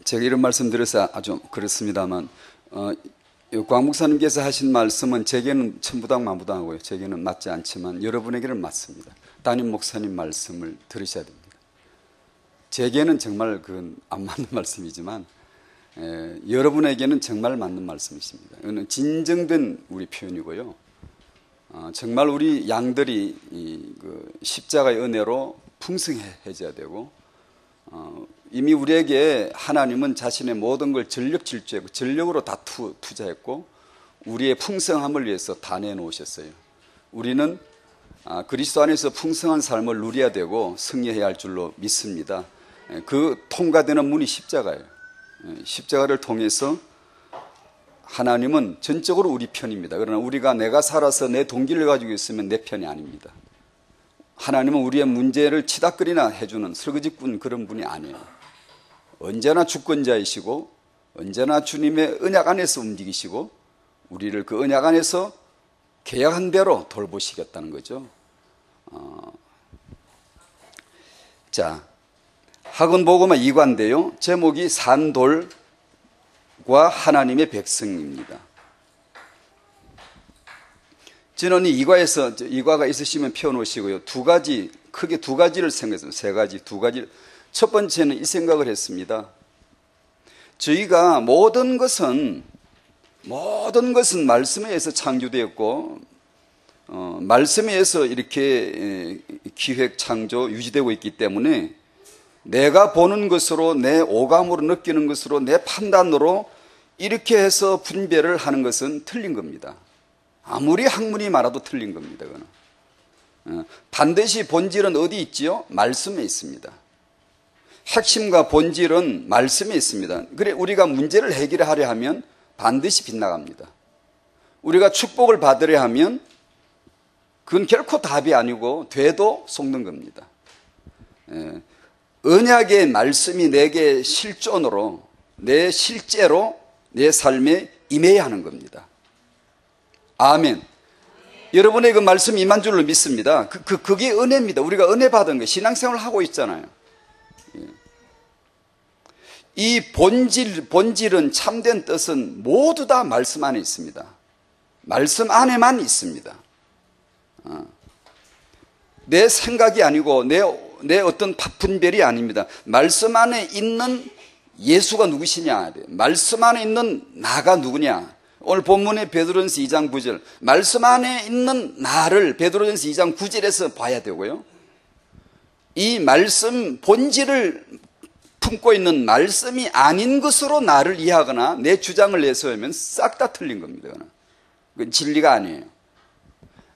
제가 이런 말씀 드려서 아주 그렇습니다만 광 목사님께서 하신 말씀은 제게는 천부당만부당하고요. 제게는 맞지 않지만 여러분에게는 맞습니다. 담임 목사님 말씀을 들으셔야 됩니다. 제게는 정말 그건 안 맞는 말씀이지만 여러분에게는 정말 맞는 말씀이십니다. 이거는 진정된 우리 표현이고요. 정말 우리 양들이 그 십자가의 은혜로 풍성해져야 되고 이미 우리에게 하나님은 자신의 모든 걸 전력 질주했고 전력으로 다 투자했고 우리의 풍성함을 위해서 다 내놓으셨어요. 우리는 그리스도 안에서 풍성한 삶을 누려야 되고 승리해야 할 줄로 믿습니다. 그 통과되는 문이 십자가예요. 십자가를 통해서 하나님은 전적으로 우리 편입니다. 그러나 우리가 내가 살아서 내 동기를 가지고 있으면 내 편이 아닙니다. 하나님은 우리의 문제를 치닥거리나 해주는 설거지꾼 그런 분이 아니에요. 언제나 주권자이시고 언제나 주님의 언약 안에서 움직이시고 우리를 그 언약 안에서 계약한 대로 돌보시겠다는 거죠. 자, 학원보고마 2과인데요. 제목이 산돌과 하나님의 백성입니다. 저는 이 2과가 있으시면 펴놓으시고요. 크게 두 가지를 생각했습니다. 두 가지. 첫 번째는 이 생각을 했습니다. 저희가 모든 것은 말씀에 의해서 창조되었고, 말씀에 의해서 이렇게 기획, 창조, 유지되고 있기 때문에 내가 보는 것으로, 내 오감으로 느끼는 것으로, 내 판단으로 이렇게 해서 분별을 하는 것은 틀린 겁니다. 아무리 학문이 말아도 틀린 겁니다. 그거는. 반드시 본질은 어디 있지요? 말씀에 있습니다. 핵심과 본질은 말씀에 있습니다. 그래 우리가 문제를 해결하려 하면 반드시 빗나갑니다. 우리가 축복을 받으려 하면 그건 결코 답이 아니고 돼도 속는 겁니다. 언약의 말씀이 내게 실존으로 내 실제로 내 삶에 임해야 하는 겁니다. 아멘. 여러분의 그 말씀 임한 줄로 믿습니다. 그게 은혜입니다. 우리가 은혜 받은 거 신앙생활을 하고 있잖아요. 이 본질은 참된 뜻은 모두 다 말씀 안에 있습니다. 말씀 안에만 있습니다. 내 생각이 아니고 내 어떤 분별이 아닙니다. 말씀 안에 있는 예수가 누구시냐, 말씀 안에 있는 나가 누구냐. 오늘 본문의 베드로전서 2장 9절 말씀 안에 있는 나를 베드로전서 2장 9절에서 봐야 되고요. 이 말씀 본질을 품고 있는 말씀이 아닌 것으로 나를 이해하거나 내 주장을 내세우면 싹 다 틀린 겁니다. 그건 진리가 아니에요.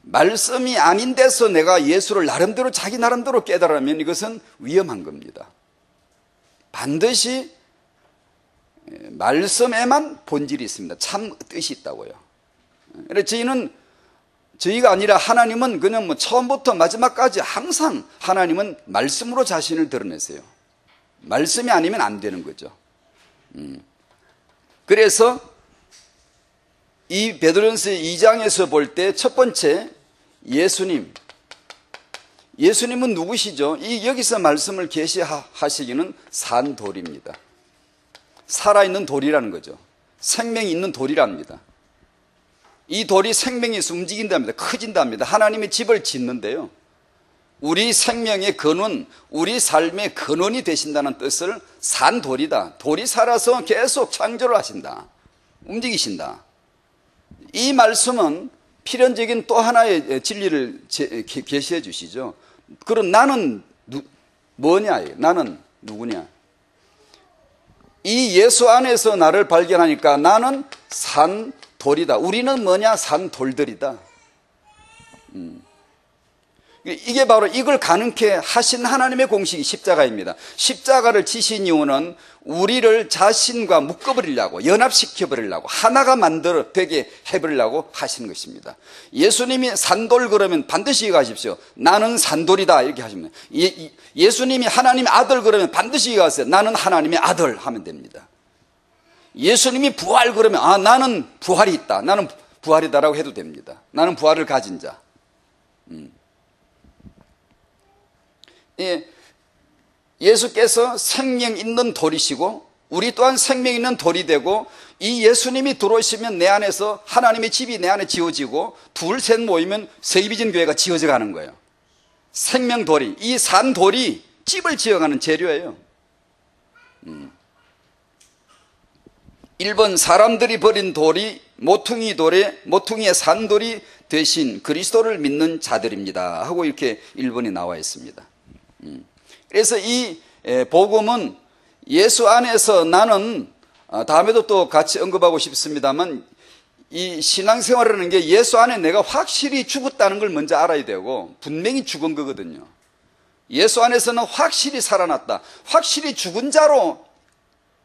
말씀이 아닌 데서 내가 예수를 나름대로 자기 나름대로 깨달으면 이것은 위험한 겁니다. 반드시 말씀에만 본질이 있습니다. 참 뜻이 있다고요. 그래서 저희가 아니라 하나님은 그냥 처음부터 마지막까지 항상 하나님은 말씀으로 자신을 드러내세요. 말씀이 아니면 안 되는 거죠. 그래서 이 베드로전서 2장에서 볼 때 첫 번째 예수님은 누구시죠? 여기서 말씀을 계시하시기는 산돌입니다. 살아있는 돌이라는 거죠. 생명이 있는 돌이랍니다. 이 돌이 생명이 있어 움직인답니다. 커진답니다. 하나님의 집을 짓는데요. 우리 생명의 근원, 우리 삶의 근원이 되신다는 뜻을 산돌이다. 돌이 살아서 계속 창조를 하신다. 움직이신다. 이 말씀은 필연적인 또 하나의 진리를 계시해 주시죠. 그럼 나는 뭐냐? 나는 누구냐? 이 예수 안에서 나를 발견하니까 나는 산돌이다. 우리는 뭐냐? 산돌들이다. 이게 바로 이걸 가능케 하신 하나님의 공식이 십자가입니다. 십자가를 지신 이유는 우리를 자신과 묶어버리려고, 연합시켜버리려고, 하나가 되게 해버리려고 하신 것입니다. 예수님이 산돌 그러면 반드시 이해하십시오. 나는 산돌이다 이렇게 하시면 돼요. 예수님이 하나님의 아들 그러면 반드시 이해하세요. 나는 하나님의 아들 하면 됩니다. 예수님이 부활 그러면 나는 부활이 있다. 나는 부활이다라고 해도 됩니다. 나는 부활을 가진 자. 예수께서 생명 있는 돌이시고 우리 또한 생명 있는 돌이 되고 이 예수님이 들어오시면 내 안에서 하나님의 집이 내 안에 지어지고 둘 셋 모이면 세이비진 교회가 지어져 가는 거예요. 생명돌이, 이 산돌이 집을 지어가는 재료예요. 1번 사람들이 버린 돌이 모퉁이의 산돌이 되신 그리스도를 믿는 자들입니다 하고 이렇게 1번이 나와 있습니다. 그래서 이 복음은 예수 안에서 나는 다음에도 또 같이 언급하고 싶습니다만 이 신앙생활이라는 게 예수 안에 내가 확실히 죽었다는 걸 먼저 알아야 되고 분명히 죽은 거거든요. 예수 안에서는 확실히 살아났다, 확실히 죽은 자로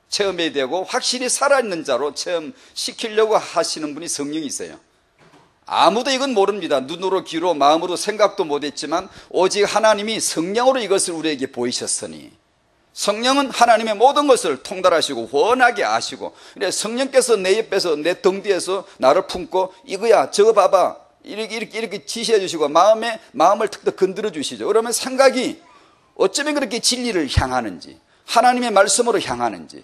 체험해야 되고 확실히 살아있는 자로 체험시키려고 하시는 분이 성령이세요. 아무도 이건 모릅니다. 눈으로 귀로 마음으로 생각도 못했지만 오직 하나님이 성령으로 이것을 우리에게 보이셨으니, 성령은 하나님의 모든 것을 통달하시고 훤하게 아시고, 성령께서 내 옆에서 내 등 뒤에서 나를 품고 이거야 저거 봐봐 이렇게 지시해 주시고 마음을 툭툭 건드려 주시죠. 그러면 생각이 어쩌면 그렇게 진리를 향하는지, 하나님의 말씀으로 향하는지,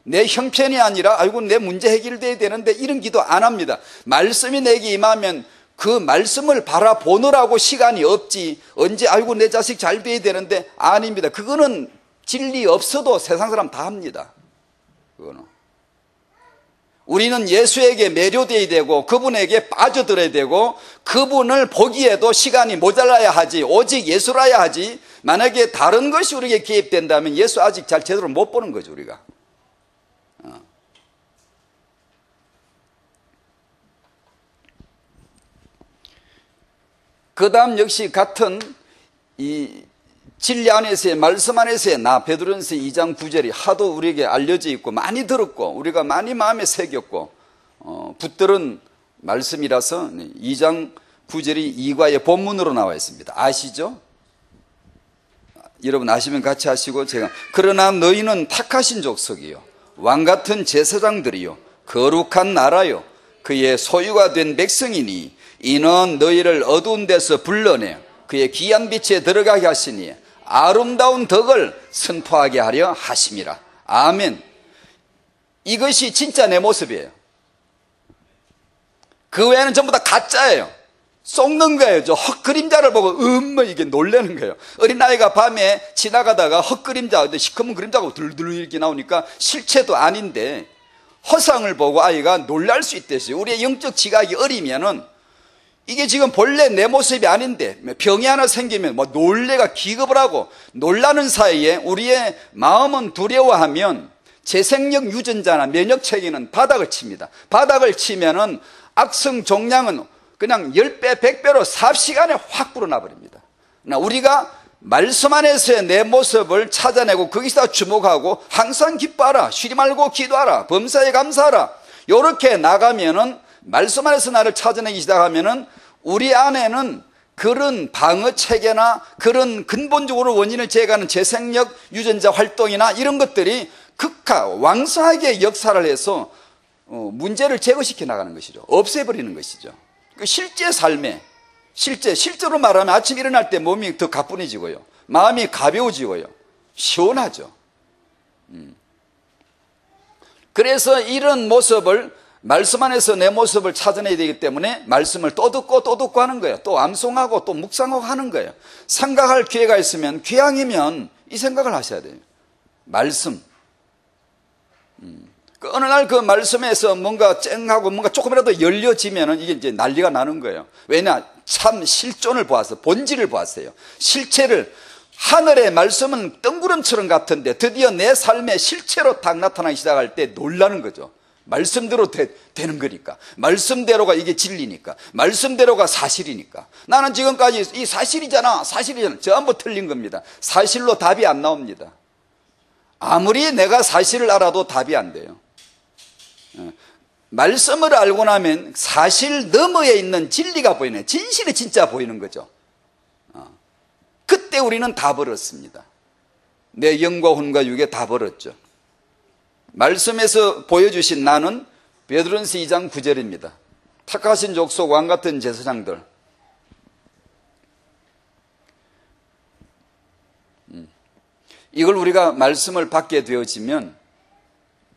내 형편이 아니라 아이고 내 문제 해결돼야 되는데 이런 기도 안 합니다. 말씀이 내게 임하면 그 말씀을 바라보느라고 시간이 없지, 언제 아이고 내 자식 잘 돼야 되는데, 아닙니다. 그거는 진리 없어도 세상 사람 다 합니다. 그거는 우리는 예수에게 매료되어야 되고 그분에게 빠져들어야 되고 그분을 보기에도 시간이 모자라야 하지, 오직 예수라야 하지. 만약에 다른 것이 우리에게 개입된다면 예수 아직 잘 제대로 못 보는 거죠, 우리가. 그 다음 역시 같은 이 진리 안에서의 말씀 안에서의 나, 베드로전서 2장 9절이 하도 우리에게 알려져 있고 많이 들었고 우리가 많이 마음에 새겼고 붙들은 말씀이라서 2장 9절이 이과의 본문으로 나와 있습니다. 아시죠? 여러분 아시면 같이 하시고 제가, 그러나 너희는 택하신 족속이요 왕같은 제사장들이요 거룩한 나라요 그의 소유가 된 백성이니 이는 너희를 어두운 데서 불러내 그의 귀한 빛에 들어가게 하시니 아름다운 덕을 선포하게 하려 하심이라. 아멘. 이것이 진짜 내 모습이에요. 그 외에는 전부 다 가짜예요. 속는 거예요. 저 헛그림자를 보고 이게 놀라는 거예요. 어린아이가 밤에 지나가다가 헛그림자, 시커먼 그림자가 들들 이렇게 나오니까 실체도 아닌데 허상을 보고 아이가 놀랄 수 있댔어요. 우리의 영적 지각이 어리면은 이게 지금 본래 내 모습이 아닌데 병이 하나 생기면 놀래가 기겁을 하고, 놀라는 사이에 우리의 마음은 두려워하면 재생력 유전자나 면역체계는 바닥을 칩니다. 바닥을 치면은 악성 종양은 그냥 10배, 100배로 삽시간에 확 불어나 버립니다. 우리가 말씀 안에서의 내 모습을 찾아내고 거기서 주목하고 항상 기뻐하라, 쉬지 말고 기도하라, 범사에 감사하라, 요렇게 나가면은, 말씀 안에서 나를 찾아내기 시작하면은 우리 안에는 그런 방어 체계나 그런 근본적으로 원인을 제거하는 재생력 유전자 활동이나 이런 것들이 왕성하게 역사를 해서 문제를 제거시켜 나가는 것이죠. 없애버리는 것이죠. 실제 삶에, 실제로 말하면 아침 일어날 때 몸이 더 가뿐해지고요, 마음이 가벼워지고요, 시원하죠. 그래서 이런 모습을, 말씀 안에서 내 모습을 찾아내야 되기 때문에 말씀을 또 듣고 하는 거예요. 또 암송하고 또 묵상하고 하는 거예요. 생각할 기회가 있으면, 귀향이면 이 생각을 하셔야 돼요. 말씀. 어느 날 그 말씀에서 뭔가 쨍하고 뭔가 조금이라도 열려지면은 이게 이제 난리가 나는 거예요. 왜냐? 참 실존을 보았어. 본질을 보았어요. 실체를. 하늘의 말씀은 뜬구름처럼 같은데 드디어 내 삶의 실체로 딱 나타나기 시작할 때 놀라는 거죠. 말씀대로 되는 거니까. 말씀대로가 이게 진리니까. 말씀대로가 사실이니까. 나는 지금까지 이 사실이잖아. 전부 틀린 겁니다. 사실로 답이 안 나옵니다. 아무리 내가 사실을 알아도 답이 안 돼요. 말씀을 알고 나면 사실 너머에 있는 진리가 보이네. 진실이 진짜 보이는 거죠. 그때 우리는 다 벌었습니다. 내 영과 혼과 육에 다 벌었죠. 말씀에서 보여주신 나는 베드로전서 2장 9절입니다. 택하신 족속 왕같은 제사장들. 이걸 우리가 말씀을 받게 되어지면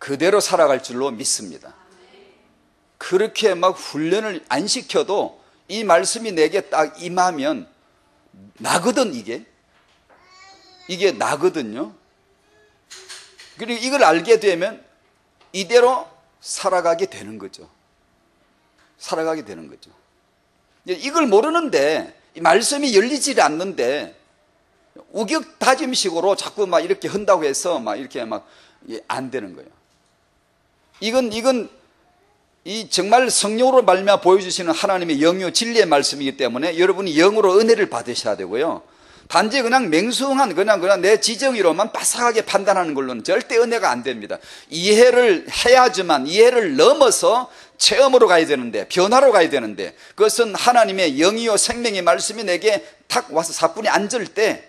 그대로 살아갈 줄로 믿습니다. 그렇게 막 훈련을 안 시켜도 이 말씀이 내게 딱 임하면 나거든. 이게 나거든요. 그리고 이걸 알게 되면 이대로 살아가게 되는 거죠. 살아가게 되는 거죠. 이걸 모르는데, 이 말씀이 열리지 않는데 우격다짐식으로 자꾸 막 이렇게 한다고 해서 막 이렇게 막 안 되는 거예요. 이건 이 정말 성령으로 말미암아 보여주시는 하나님의 영요 진리의 말씀이기 때문에 여러분이 영으로 은혜를 받으셔야 되고요. 단지 그냥 맹숭한 그냥 내 지정의로만 바삭하게 판단하는 걸로는 절대 은혜가 안 됩니다. 이해를 해야지만 이해를 넘어서 체험으로 가야 되는데, 변화로 가야 되는데, 그것은 하나님의 영이요 생명의 말씀이 내게 탁 와서 사뿐히 앉을 때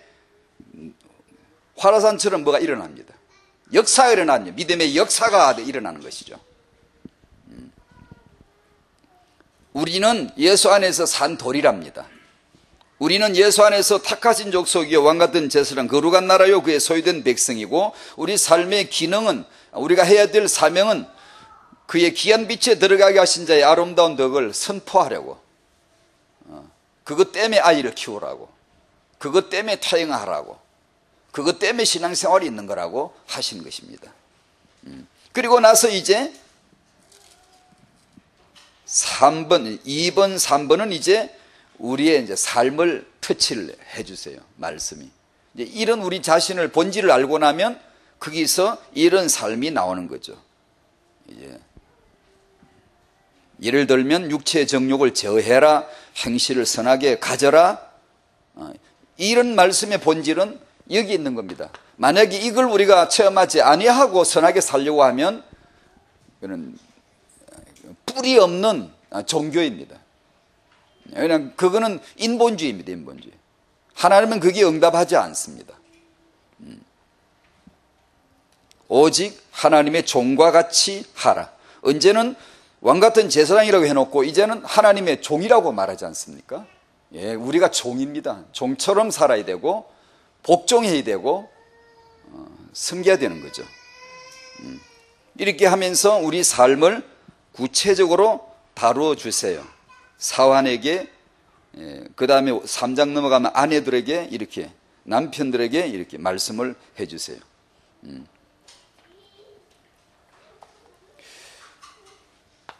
화라산처럼 뭐가 일어납니다. 역사가 일어나요. 믿음의 역사가 일어나는 것이죠. 우리는 예수 안에서 산 돌이랍니다. 우리는 예수 안에서 택하신 족속이요 왕같은 제사장 거룩한 나라요 그의 소유된 백성이고, 우리 삶의 기능은, 우리가 해야 될 사명은 그의 귀한 빛에 들어가게 하신 자의 아름다운 덕을 선포하려고, 그것 때문에 아이를 키우라고, 그것 때문에 퇴행하라고, 그것 때문에 신앙생활이 있는 거라고 하신 것입니다. 그리고 나서 이제 2번, 3번은 이제 우리의 이제 삶을 터치를 해주세요. 말씀이. 이제 이런 우리 자신을 본질을 알고 나면 거기서 이런 삶이 나오는 거죠. 이제 예를 들면 육체의 정욕을 제어해라, 행실을 선하게 가져라. 이런 말씀의 본질은 여기 있는 겁니다. 만약에 이걸 우리가 체험하지 아니하고 선하게 살려고 하면 그는 뿌리 없는 종교입니다. 그냥 그거는 인본주의입니다. 인본주의. 하나님은 거기에 응답하지 않습니다. 오직 하나님의 종과 같이 하라. 언제는 왕같은 제사장이라고 해놓고 이제는 하나님의 종이라고 말하지 않습니까? 예, 우리가 종입니다. 종처럼 살아야 되고 복종해야 되고 섬겨야 되는 거죠. 이렇게 하면서 우리 삶을 구체적으로 다루어 주세요. 사환에게, 그 다음에 3장 넘어가면 아내들에게 이렇게, 남편들에게 이렇게 말씀을 해주세요.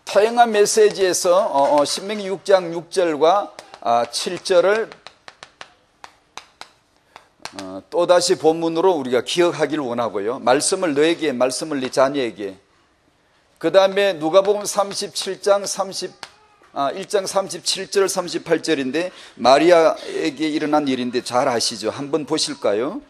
타영한 메시지에서 신명기 6장 6절과 7절을 또다시 본문으로 우리가 기억하기를 원하고요. 말씀을 너에게, 말씀을 네 자녀에게. 그 다음에 누가복음 37장 1장 37절 38절인데 마리아에게 일어난 일인데 잘 아시죠? 한번 보실까요?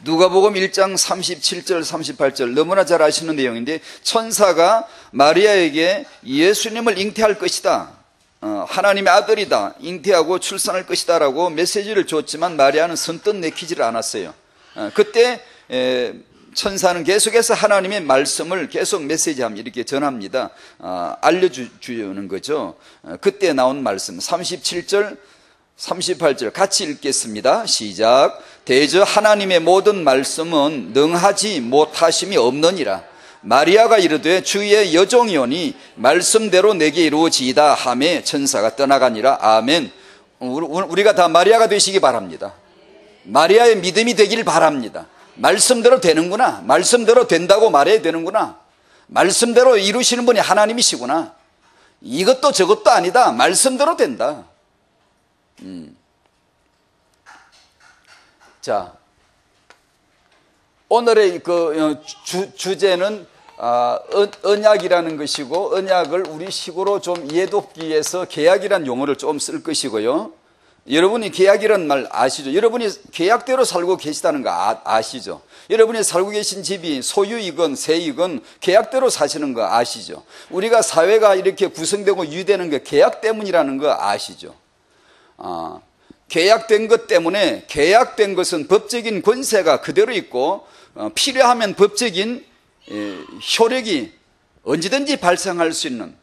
누가복음 1장 37절 38절 너무나 잘 아시는 내용인데, 천사가 마리아에게 예수님을 잉태할 것이다, 하나님의 아들이다, 잉태하고 출산할 것이다 라고 메시지를 줬지만 마리아는 선뜻 내키지를 않았어요. 그때 천사는 계속해서 하나님의 말씀을 계속 메시지하면 이렇게 전합니다. 알려주는 거죠. 그때 나온 말씀 37절 38절 같이 읽겠습니다. 시작. 대저 하나님의 모든 말씀은 능하지 못하심이 없느니라. 마리아가 이르되 주의 여종이오니 말씀대로 내게 이루어지이다 하매 천사가 떠나가니라. 아멘. 우리가 다 마리아가 되시기 바랍니다. 마리아의 믿음이 되기를 바랍니다. 말씀대로 되는구나, 말씀대로 된다고 말해야 되는구나, 말씀대로 이루시는 분이 하나님이시구나, 이것도 저것도 아니다, 말씀대로 된다. 자, 오늘의 그 주제는 언약이라는 것이고, 언약을 우리식으로 좀 이해돋기 위해서 계약이라는 용어를 좀 쓸 것이고요. 여러분이 계약이라는 말 아시죠? 여러분이 계약대로 살고 계시다는 거 아시죠? 여러분이 살고 계신 집이 소유이건 세이건 계약대로 사시는 거 아시죠? 우리가 사회가 이렇게 구성되고 유지되는 게 계약 때문이라는 거 아시죠? 계약된 것 때문에, 계약된 것은 법적인 권세가 그대로 있고 필요하면 법적인 효력이 언제든지 발생할 수 있는,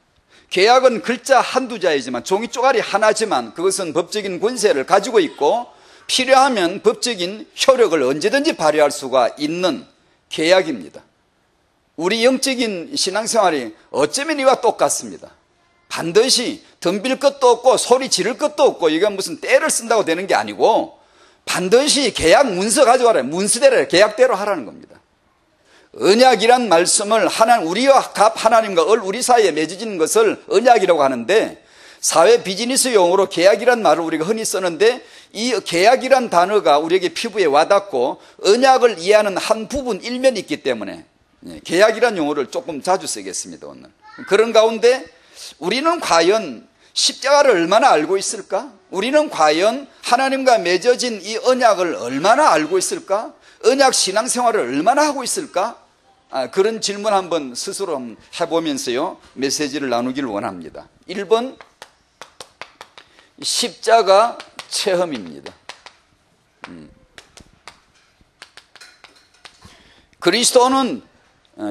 계약은 글자 한두 자이지만, 종이 쪼가리 하나지만 그것은 법적인 권세를 가지고 있고 필요하면 법적인 효력을 언제든지 발휘할 수가 있는 계약입니다. 우리 영적인 신앙생활이 어쩌면 이와 똑같습니다. 반드시 덤빌 것도 없고 소리 지를 것도 없고, 이건 무슨 때를 쓴다고 되는 게 아니고 반드시 계약 문서 가져와라, 문서대로 계약대로 하라는 겁니다. 언약이란 말씀을 우리와 하나님과 우리 사이에 맺어지는 것을 언약이라고 하는데, 사회 비즈니스 용어로 계약이란 말을 우리가 흔히 쓰는데, 이 계약이란 단어가 우리에게 피부에 와닿고 언약을 이해하는 한 부분 일면이 있기 때문에 계약이란 용어를 조금 자주 쓰겠습니다. 오늘 그런 가운데 우리는 과연 십자가를 얼마나 알고 있을까? 우리는 과연 하나님과 맺어진 이 언약을 얼마나 알고 있을까? 언약 신앙생활을 얼마나 하고 있을까? 그런 질문 한번 스스로 해보면서요, 메시지를 나누기를 원합니다. 1번, 십자가 체험입니다. 그리스도는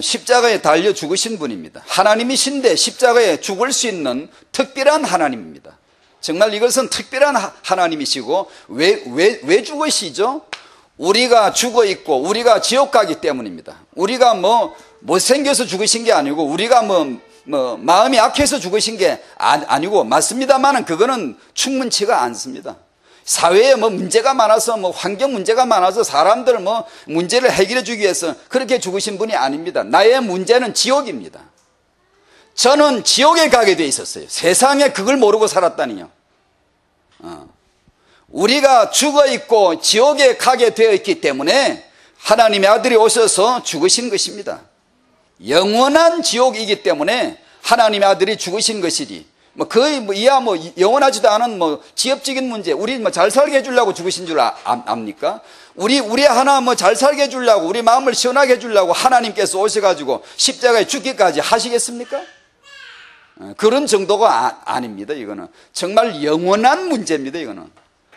십자가에 달려 죽으신 분입니다. 하나님이신데 십자가에 죽을 수 있는 특별한 하나님입니다. 정말 이것은 특별한 하나님이시고, 왜 죽으시죠? 우리가 죽어 있고 우리가 지옥 가기 때문입니다. 우리가 못생겨서 죽으신 게 아니고, 우리가 마음이 악해서 죽으신 게 아니고, 맞습니다만 그거는 충분치가 않습니다. 사회에 문제가 많아서, 환경 문제가 많아서 사람들 문제를 해결해 주기 위해서 그렇게 죽으신 분이 아닙니다. 나의 문제는 지옥입니다. 저는 지옥에 가게 돼 있었어요. 세상에 그걸 모르고 살았다니요. 우리가 죽어 있고 지옥에 가게 되어 있기 때문에 하나님의 아들이 오셔서 죽으신 것입니다. 영원한 지옥이기 때문에 하나님의 아들이 죽으신 것이지, 거의 이야 영원하지도 않은 지엽적인 문제, 우리 잘 살게 해주려고 죽으신 줄 압니까? 우리 하나 잘 살게 해주려고, 우리 마음을 시원하게 해주려고 하나님께서 오셔가지고 십자가에 죽기까지 하시겠습니까? 그런 정도가 아닙니다. 이거는 정말 영원한 문제입니다. 이거는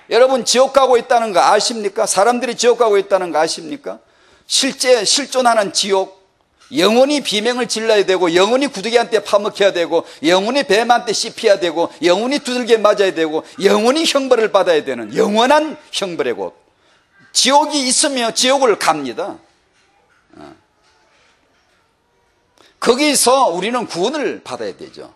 여러분, 지옥 가고 있다는 거 아십니까? 사람들이 지옥 가고 있다는 거 아십니까? 실제 실존하는 지옥, 영원히 비명을 질러야 되고, 영원히 구더기한테 파먹혀야 되고, 영원히 뱀한테 씹혀야 되고, 영원히 두들겨 맞아야 되고, 영원히 형벌을 받아야 되는 영원한 형벌의 곳, 지옥이 있으며 지옥을 갑니다. 거기서 우리는 구원을 받아야 되죠.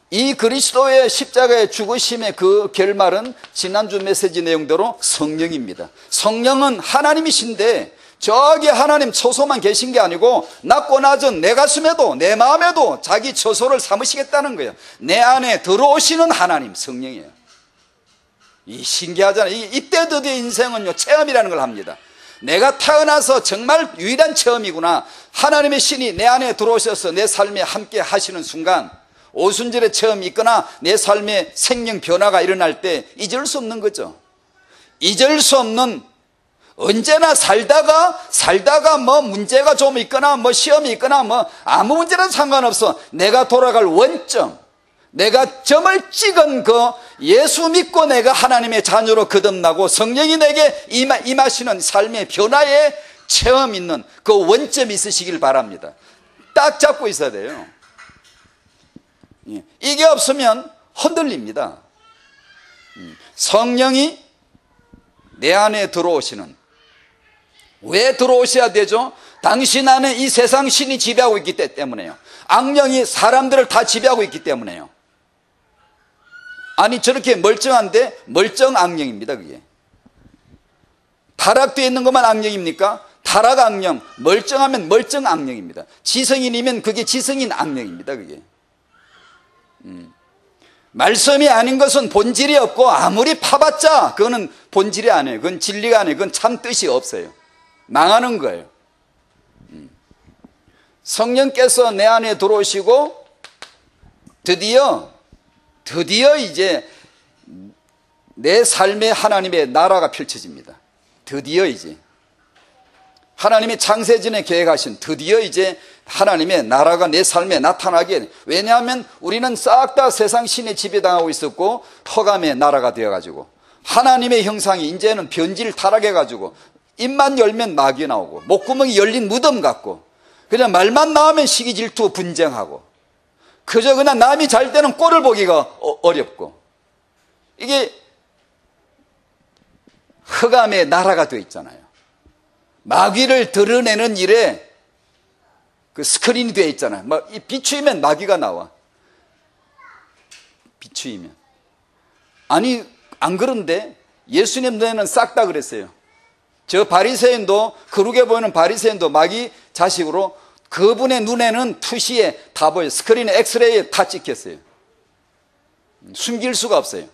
이 그리스도의 십자가의 죽으심의 그 결말은 지난주 메시지 내용대로 성령입니다. 성령은 하나님이신데 저기 하나님 처소만 계신 게 아니고 낮고 낮은 내 가슴에도 내 마음에도 자기 처소를 삼으시겠다는 거예요. 내 안에 들어오시는 하나님, 성령이에요. 이 신기하잖아요. 이때 드디어 인생은요, 체험이라는 걸 합니다. 내가 태어나서 정말 유일한 체험이구나. 하나님의 신이 내 안에 들어오셔서 내 삶에 함께 하시는 순간, 오순절의 체험이 있거나 내 삶에 생명 변화가 일어날 때 잊을 수 없는 거죠. 잊을 수 없는, 언제나 살다가 문제가 좀 있거나 시험이 있거나 아무 문제는 상관없어. 내가 돌아갈 원점, 내가 점을 찍은 그 예수 믿고 내가 하나님의 자녀로 거듭나고 성령이 내게 임하시는 삶의 변화의 체험 있는 그 원점이 있으시길 바랍니다. 딱 잡고 있어야 돼요. 이게 없으면 흔들립니다. 성령이 내 안에 들어오시는, 왜 들어오셔야 되죠? 당신 안에 이 세상 신이 지배하고 있기 때문에요. 악령이 사람들을 다 지배하고 있기 때문에요. 아니, 저렇게 멀쩡한데 멀쩡 악령입니다. 그게 타락되어 있는 것만 악령입니까? 타락 악령, 멀쩡하면 멀쩡 악령입니다. 지성인이면 그게 지성인 악령입니다. 그게 말씀이 아닌 것은 본질이 없고, 아무리 파봤자 그거는 본질이 아니에요. 그건 진리가 아니에요. 그건 참 뜻이 없어요. 망하는 거예요. 성령께서 내 안에 들어오시고 드디어 이제 내 삶에 하나님의 나라가 펼쳐집니다. 드디어 이제 하나님이 창세전에 계획하신, 드디어 이제 하나님의 나라가 내 삶에 나타나게. 왜냐하면 우리는 싹 다 세상 신에 지배당하고 있었고 허감의 나라가 되어가지고 하나님의 형상이 이제는 변질 타락해가지고 입만 열면 마귀 나오고 목구멍이 열린 무덤 같고 그냥 말만 나오면 시기 질투 분쟁하고 그저 그냥 남이 잘 되는 꼴을 보기가 어렵고, 이게 흑암의 나라가 되어 있잖아요. 마귀를 드러내는 일에 그 스크린이 되어 있잖아요. 비추이면 마귀가 나와. 비추이면. 아니, 안 그런데 예수님 눈에는 싹 다 그랬어요. 저 바리새인도, 거룩해 보이는 바리새인도 마귀 자식으로 그분의 눈에는 투시에 다 보여요. 스크린에 엑스레이에 다 찍혔어요. 숨길 수가 없어요.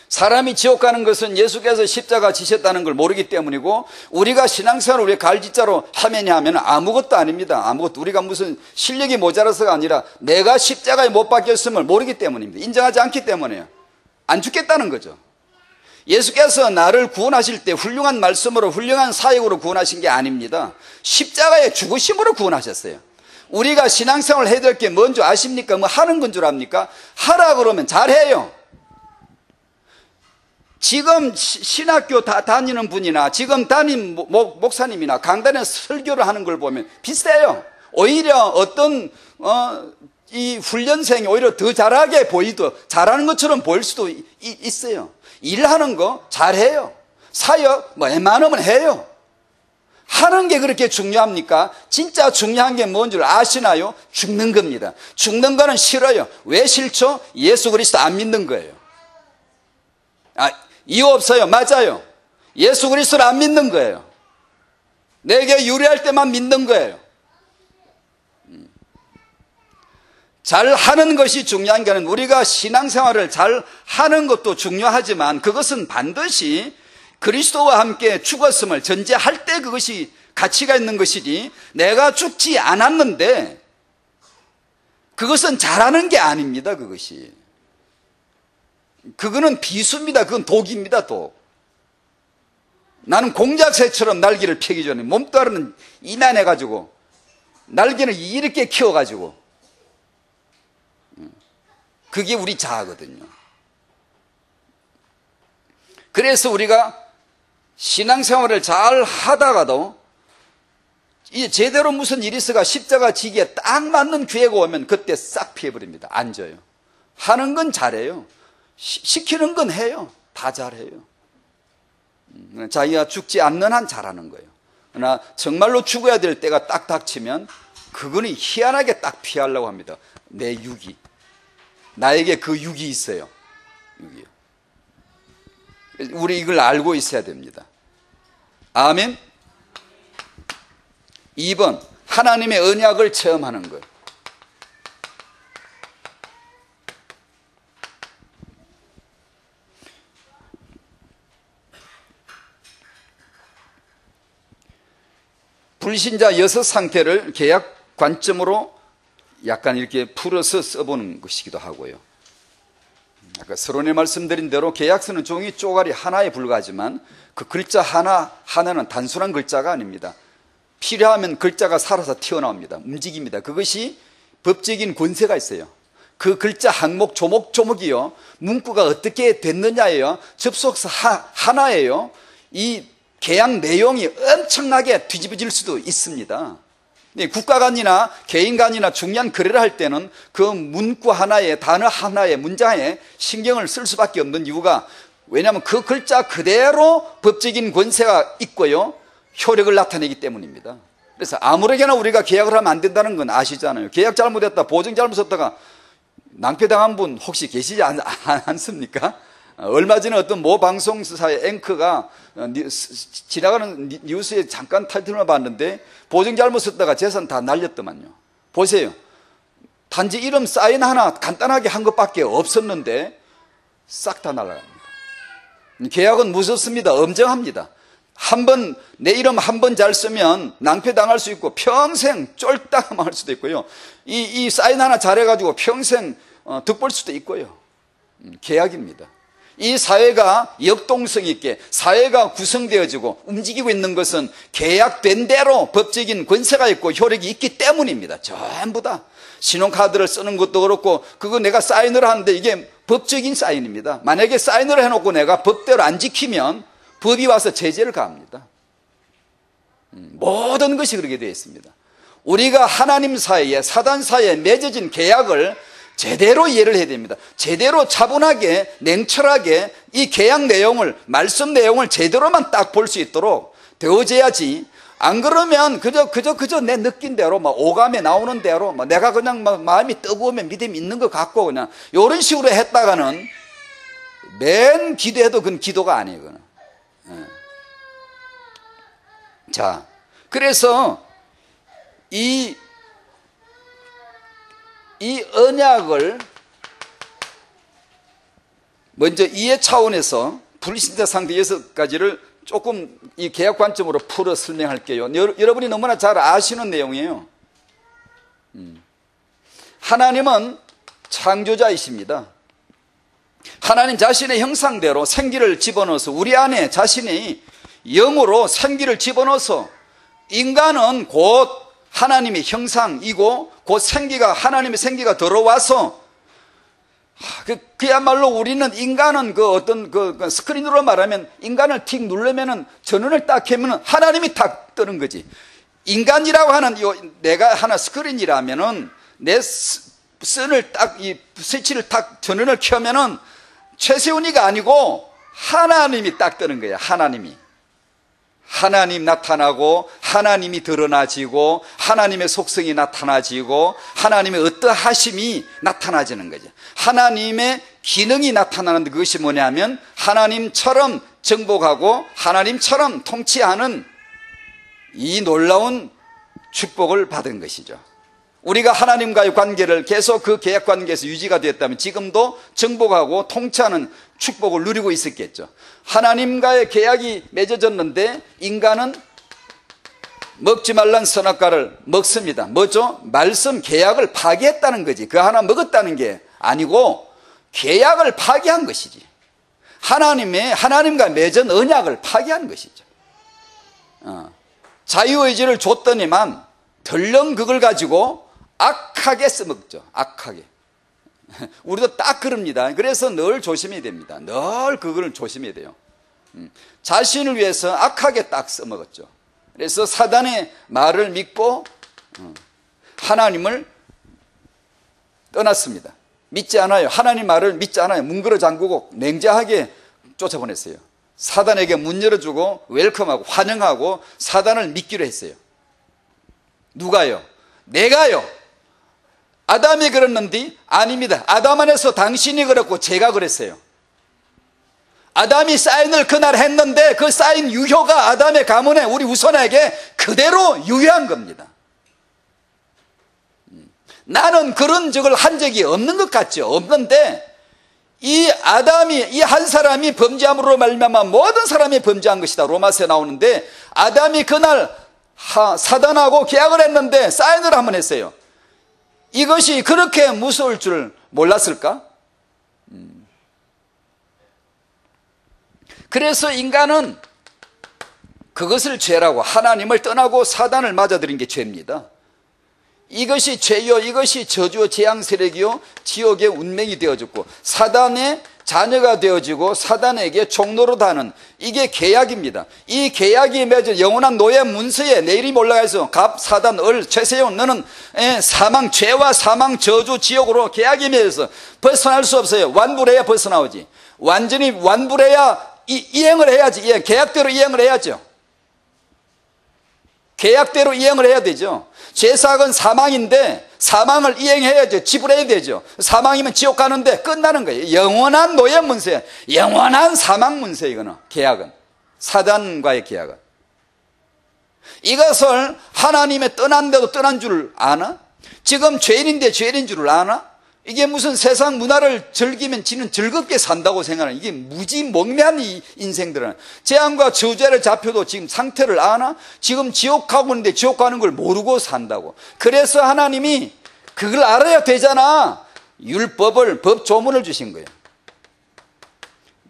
사람이 지옥 가는 것은 예수께서 십자가 지셨다는 걸 모르기 때문이고, 우리가 신앙생활을 우리 갈짓자로 하면야 하면 아무것도 아닙니다. 아무것도. 우리가 무슨 실력이 모자라서가 아니라 내가 십자가에 못 박혔음을 모르기 때문입니다. 인정하지 않기 때문에요. 안 죽겠다는 거죠. 예수께서 나를 구원하실 때 훌륭한 말씀으로, 훌륭한 사역으로 구원하신 게 아닙니다. 십자가의 죽으심으로 구원하셨어요. 우리가 신앙생활을 해야 될 게 뭔지 아십니까? 뭐 하는 건 줄 압니까? 하라 그러면 잘해요. 지금 신학교 다니는 분이나 지금 담임 목사님이나 강단에 설교를 하는 걸 보면 비슷해요. 오히려 어떤 이 훈련생이 오히려 더 잘하게 잘하는 것처럼 보일 수도 있어요. 일하는 거 잘해요. 사역 웬만하면 해요. 하는 게 그렇게 중요합니까? 진짜 중요한 게 뭔 줄 아시나요? 죽는 겁니다. 죽는 거는 싫어요. 왜 싫죠? 예수 그리스도 안 믿는 거예요. 이유 없어요. 맞아요. 예수 그리스도를 안 믿는 거예요. 내게 유리할 때만 믿는 거예요. 잘 하는 것이 중요한 게 아니라, 우리가 신앙생활을 잘 하는 것도 중요하지만 그것은 반드시 그리스도와 함께 죽었음을 전제할 때 그것이 가치가 있는 것이지, 내가 죽지 않았는데 그것은 잘하는 게 아닙니다. 그거는 비수입니다. 그건 독입니다. 독. 나는 공작새처럼 날개를 펴기 전에 몸뚱아리는 이만해가지고 날개를 이렇게 키워가지고, 그게 우리 자아거든요. 그래서 우리가 신앙생활을 잘 하다가도 이제 제대로 무슨 일이 있어가 십자가 지기에 딱 맞는 기회가 오면 그때 싹 피해버립니다. 앉아요. 하는 건 잘해요. 시키는 건 해요. 다 잘해요. 자기가 죽지 않는 한 잘하는 거예요. 그러나 정말로 죽어야 될 때가 딱 닥치면 그거는 희한하게 딱 피하려고 합니다. 내 육이. 나에게 그 육이 있어요. 육이요. 우리 이걸 알고 있어야 됩니다. 아멘. 2번, 하나님의 언약을 체험하는 거예요. 불신자 6상태를 계약 관점으로 약간 이렇게 풀어서 써보는 것이기도 하고요. 아까 서론에 말씀드린 대로 계약서는 종이 쪼가리 하나에 불과하지만 그 글자 하나는 단순한 글자가 아닙니다. 필요하면 글자가 살아서 튀어나옵니다. 움직입니다. 그것이 법적인 권세가 있어요. 그 글자 항목 조목조목이요, 문구가 어떻게 됐느냐예요. 접속사 하나예요. 이 계약 내용이 엄청나게 뒤집어질 수도 있습니다. 국가 간이나 개인 간이나 중요한 거래를 할 때는 그 문구 하나에, 단어 하나에, 문장에 신경을 쓸 수밖에 없는 이유가, 왜냐하면 그 글자 그대로 법적인 권세가 있고요, 효력을 나타내기 때문입니다. 그래서 아무렇게나 우리가 계약을 하면 안 된다는 건 아시잖아요. 계약 잘못했다, 보증 잘못했다가 낭패당한 분 혹시 계시지 않습니까? 얼마 전에 어떤 모 방송사의 앵커가 지나가는 뉴스에 잠깐 타이틀만 봤는데 보증 잘못 썼다가 재산 다 날렸더만요. 보세요. 단지 이름 사인 하나 간단하게 한 것밖에 없었는데 싹 다 날아갑니다. 계약은 무섭습니다. 엄정합니다. 내 이름 한 번 잘 쓰면 낭패당할 수 있고 평생 쫄딱망할 수도 있고요. 이 사인 하나 잘해가지고 평생 득볼 수도 있고요. 계약입니다. 이 사회가 역동성 있게 사회가 구성되어지고 움직이고 있는 것은 계약된 대로 법적인 권세가 있고 효력이 있기 때문입니다. 전부 다. 신용카드를 쓰는 것도 그렇고, 그거 내가 사인을 하는데 이게 법적인 사인입니다. 만약에 사인을 해놓고 내가 법대로 안 지키면 법이 와서 제재를 가합니다. 모든 것이 그렇게 되어 있습니다. 우리가 하나님 사이에 사단 사이에 맺어진 계약을 제대로 이해를 해야 됩니다. 제대로 차분하게 냉철하게 이 계약 내용을 말씀 내용을 제대로만 딱 볼 수 있도록 되어져야지. 안 그러면 그저 내 느낀 대로 막 오감에 나오는 대로 막 내가 그냥 막 마음이 뜨거우면 믿음이 있는 것 같고 그냥 이런 식으로 했다가는 맨 기도해도 그건 기도가 아니에요. 그건. 자, 그래서 이 언약을 먼저 이해 차원에서 불신자 상대 6가지를 조금 이 개혁 관점으로 풀어 설명할게요. 여러분이 너무나 잘 아시는 내용이에요. 하나님은 창조자이십니다. 하나님 자신의 형상대로 생기를 집어넣어서 우리 안에 자신의 영으로 생기를 집어넣어서 인간은 곧 하나님의 형상이고 곧 생기가 하나님의 생기가 들어와서 그야말로 우리는 인간은 그 어떤 그 스크린으로 말하면 인간을 틱 누르면은 전원을 딱 켜면은 하나님이 딱 뜨는 거지. 인간이라고 하는 내가 하나 스크린이라면은 내 선을 딱 이 스위치를 딱 전원을 켜면은 최세훈이가 아니고 하나님이 딱 뜨는 거야. 하나님 나타나고 하나님이 드러나지고 하나님의 속성이 나타나지고 하나님의 어떠하심이 나타나지는 거죠. 하나님의 기능이 나타나는 그것이 뭐냐면 하나님처럼 정복하고 하나님처럼 통치하는 이 놀라운 축복을 받은 것이죠. 우리가 하나님과의 관계를 계속 그 계약 관계에서 유지가 되었다면 지금도 정복하고 통치하는 축복을 누리고 있었겠죠. 하나님과의 계약이 맺어졌는데 인간은 먹지 말란 선악과를 먹습니다. 뭐죠? 말씀 계약을 파기했다는 거지. 그 하나 먹었다는 게 아니고 계약을 파기한 것이지. 하나님과 맺은 언약을 파기한 것이죠. 자유의지를 줬더니만 덜렁 그걸 가지고 악하게 써먹죠. 악하게. 우리도 딱 그럽니다. 그래서 늘 조심해야 됩니다. 늘 그걸 조심해야 돼요. 자신을 위해서 악하게 딱 써먹었죠. 그래서 사단의 말을 믿고 하나님을 떠났습니다. 믿지 않아요. 하나님 말을 믿지 않아요. 문걸어 잠그고 냉정하게 쫓아보냈어요. 사단에게 문 열어주고 웰컴하고 환영하고 사단을 믿기로 했어요. 누가요? 내가요. 아담이 그랬는데 아닙니다. 아담 안에서 당신이 그랬고 제가 그랬어요. 아담이 사인을 그날 했는데 그 사인 유효가 아담의 가문에 우리 후손에게 그대로 유효한 겁니다. 나는 그런 적을 한 적이 없는 것 같죠. 없는데 이 한 사람이 범죄함으로 말미암아 모든 사람이 범죄한 것이다. 로마서에 나오는데 아담이 그날 사단하고 계약을 했는데 사인을 한번 했어요. 이것이 그렇게 무서울 줄 몰랐을까? 그래서 인간은 그것을 죄라고 하나님을 떠나고 사단을 맞아들인 게 죄입니다. 이것이 죄요, 이것이 저주요, 재앙 세력이요, 지옥의 운명이 되어졌고 사단의 자녀가 되어지고 사단에게 종로로 다는 이게 계약입니다. 이 계약이 맺은 영원한 노예 문서에 내 이름이 올라가서 갑, 사단, 을, 최세용 너는 사망, 죄와 사망, 저주, 지옥으로 계약이 맺어서 벗어날 수 없어요. 완불해야 벗어나오지. 완전히 완불해야 이행을 해야지. 계약대로 이행을 해야죠. 계약대로 이행을 해야 되죠. 죄사악은 사망인데 사망을 이행해야죠. 지불해야 되죠. 사망이면 지옥 가는데 끝나는 거예요. 영원한 노예 문세, 영원한 사망 문세. 이거는 계약은 사단과의 계약은 이것을 하나님의 떠난데도 떠난 줄 아나? 지금 죄인인데 죄인인 줄을 아나? 이게 무슨 세상 문화를 즐기면 지는 즐겁게 산다고 생각하는 이게 무지몽매한 이 인생들은 재앙과 저주를 잡혀도 지금 상태를 아나? 지금 지옥 가고 있는데 지옥 가는 걸 모르고 산다고. 그래서 하나님이 그걸 알아야 되잖아. 율법을 법조문을 주신 거예요.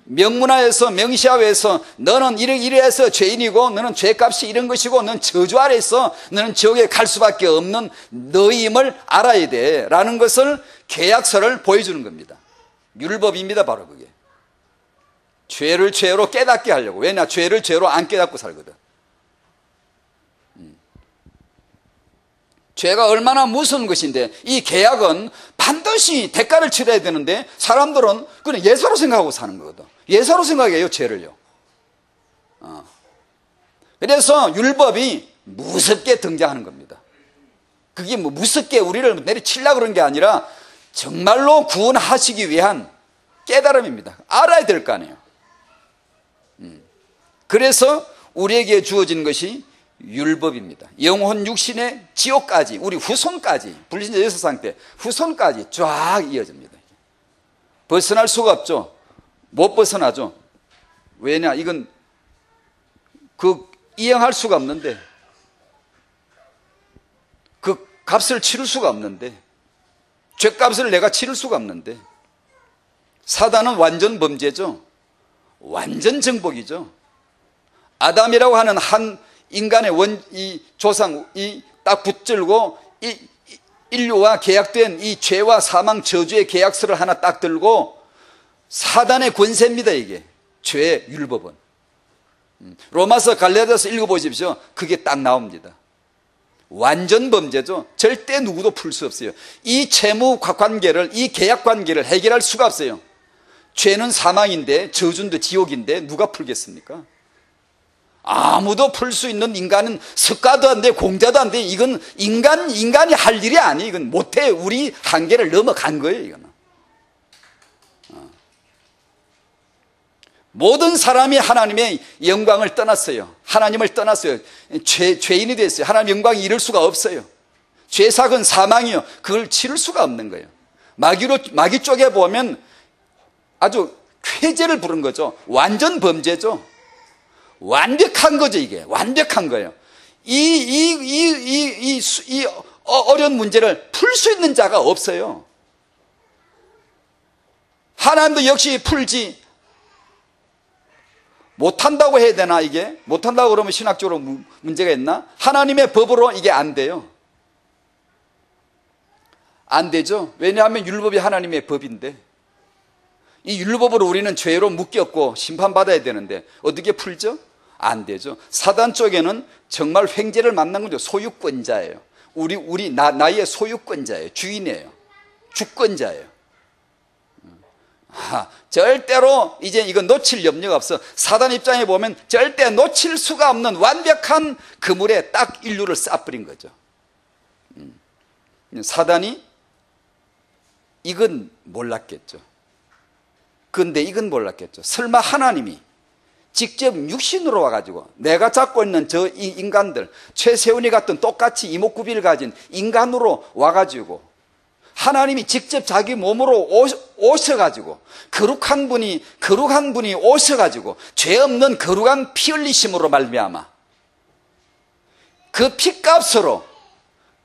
명문화에서 명시하에서 너는 이래서 죄인이고 너는 죄값이 이런 것이고 너는 저주 아래서 너는 지옥에 갈 수밖에 없는 너임을 알아야 돼 라는 것을 계약서를 보여주는 겁니다. 율법입니다. 바로 그게. 죄를 죄로 깨닫게 하려고. 왜냐? 죄를 죄로 안 깨닫고 살거든. 죄가 얼마나 무서운 것인데 이 계약은 반드시 대가를 치러야 되는데 사람들은 그냥 예사로 생각하고 사는 거거든. 예사로 생각해요, 죄를요. 그래서 율법이 무섭게 등장하는 겁니다. 그게 뭐 무섭게 우리를 내리치려고 그런 게 아니라 정말로 구원하시기 위한 깨달음입니다. 알아야 될 거 아니에요. 그래서 우리에게 주어진 것이 율법입니다. 영혼 육신의 지옥까지, 우리 후손까지, 불신자 여섯 상태 후손까지 쫙 이어집니다. 벗어날 수가 없죠. 못 벗어나죠. 왜냐, 이건 이행할 수가 없는데, 그 값을 치를 수가 없는데, 죄값을 내가 치를 수가 없는데, 사단은 완전 범죄죠. 완전 정복이죠. 아담이라고 하는 한 인간의 이 조상, 딱 붙들고 인류와 계약된 이 죄와 사망 저주의 계약서를 하나 딱 들고 사단의 권세입니다. 이게 죄의 율법은. 로마서 갈라디아서 읽어보십시오. 그게 딱 나옵니다. 완전 범죄죠. 절대 누구도 풀 수 없어요. 이 채무 관계를, 이 계약 관계를 해결할 수가 없어요. 죄는 사망인데, 저주인데, 지옥인데 누가 풀겠습니까? 아무도 풀 수 있는 인간은 석가도 안 돼, 공자도 안 돼. 이건 인간이 할 일이 아니에요. 이건 못해. 우리 한계를 넘어간 거예요, 이거는. 모든 사람이 하나님의 영광을 떠났어요. 하나님을 떠났어요. 죄인이 됐어요. 하나님 영광이 이룰 수가 없어요. 죄삭은 사망이요. 그걸 치를 수가 없는 거예요. 마귀 쪽에 보면 아주 쾌재를 부른 거죠. 완전 범죄죠. 완벽한 거죠, 이게. 완벽한 거예요. 이 어려운 문제를 풀 수 있는 자가 없어요. 하나님도 역시 풀지 못한다고 해야 되나, 이게? 못한다고 그러면 신학적으로 문제가 있나? 하나님의 법으로 이게 안 돼요. 안 되죠. 왜냐하면 율법이 하나님의 법인데, 이 율법으로 우리는 죄로 묶였고 심판받아야 되는데 어떻게 풀죠? 안 되죠. 사단 쪽에는 정말 횡재를 만난 거죠. 소유권자예요. 나의 소유권자예요. 주인이에요. 주권자예요. 절대로 이제 이거 놓칠 염려가 없어. 사단 입장에 보면 절대 놓칠 수가 없는 완벽한 그물에 딱 인류를 쏴버린 거죠. 사단이 이건 몰랐겠죠. 그런데 이건 몰랐겠죠. 설마 하나님이 직접 육신으로 와가지고 내가 잡고 있는 저 인간들, 최세훈이 같은 똑같이 이목구비를 가진 인간으로 와가지고 하나님이 직접 자기 몸으로 오셔가지고 거룩한 분이 오셔가지고 죄 없는 거룩한 피 흘리심으로 말미암아 그 피값으로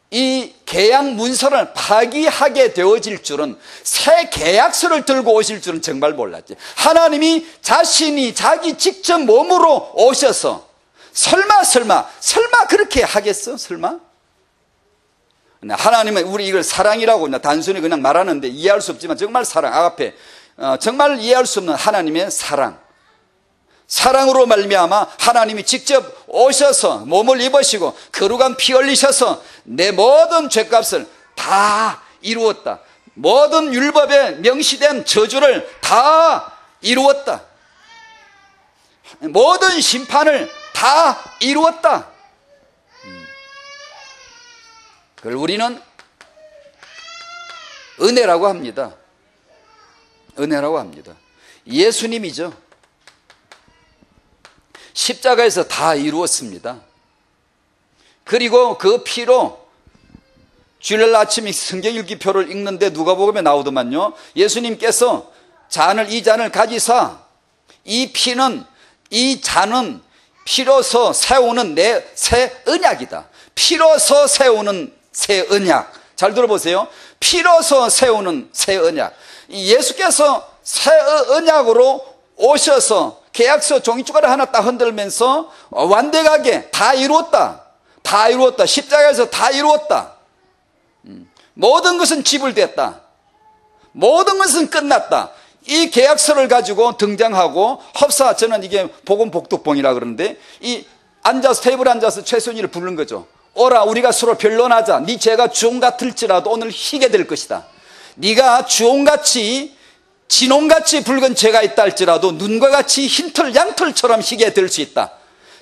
이 계약 문서를 파기하게 되어질 줄은, 새 계약서를 들고 오실 줄은 정말 몰랐지. 하나님이 자신이 자기 직접 몸으로 오셔서 설마 그렇게 하겠어? 설마? 하나님은 우리 이걸 사랑이라고 단순히 그냥 말하는데 이해할 수 없지만 정말 사랑, 아가페, 정말 이해할 수 없는 하나님의 사랑으로 말미암아 하나님이 직접 오셔서 몸을 입으시고 거룩한 피 흘리셔서 내 모든 죄값을 다 이루었다. 모든 율법에 명시된 저주를 다 이루었다. 모든 심판을 다 이루었다. 그걸 우리는 은혜라고 합니다. 은혜라고 합니다. 예수님이죠. 십자가에서 다 이루었습니다. 그리고 그 피로 주일날 아침에 성경 읽기표를 읽는데 누가복음에 나오더만요. 예수님께서 이 잔을 가지사 이 잔은 피로서 세우는 내 새 언약이다. 피로서 세우는 새 언약. 잘 들어보세요. 피로서 세우는 새 언약. 예수께서 새 언약으로 오셔서 계약서 종이조각을 하나 딱 흔들면서 완벽하게 다 이루었다. 다 이루었다. 십자가에서 다 이루었다. 모든 것은 지불됐다. 모든 것은 끝났다. 이 계약서를 가지고 등장하고 저는 이게 복음 복독봉이라 그러는데 이 테이블에 앉아서 최순희를 부르는 거죠. 오라 우리가 서로 변론하자. 네 죄가 주홍 같을지라도 오늘 희게 될 것이다. 네가 주홍같이 진홍같이 붉은 죄가 있다 할지라도 눈과 같이 흰털 양털처럼 희게 될 수 있다.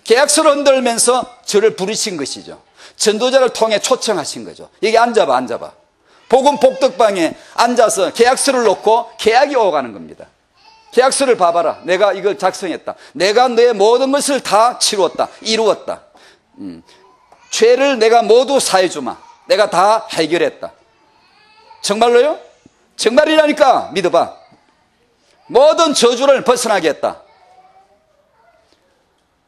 계약서를 흔들면서 저를 부르신 것이죠. 전도자를 통해 초청하신 거죠. 여기 앉아봐, 앉아봐. 복음 복덕방에 앉아서 계약서를 놓고 계약이 오가는 겁니다. 계약서를 봐봐라. 내가 이걸 작성했다. 내가 내 모든 것을 다 치루었다. 이루었다. 죄를 내가 모두 사해주마. 내가 다 해결했다. 정말로요? 정말이라니까 믿어봐. 모든 저주를 벗어나게 했다.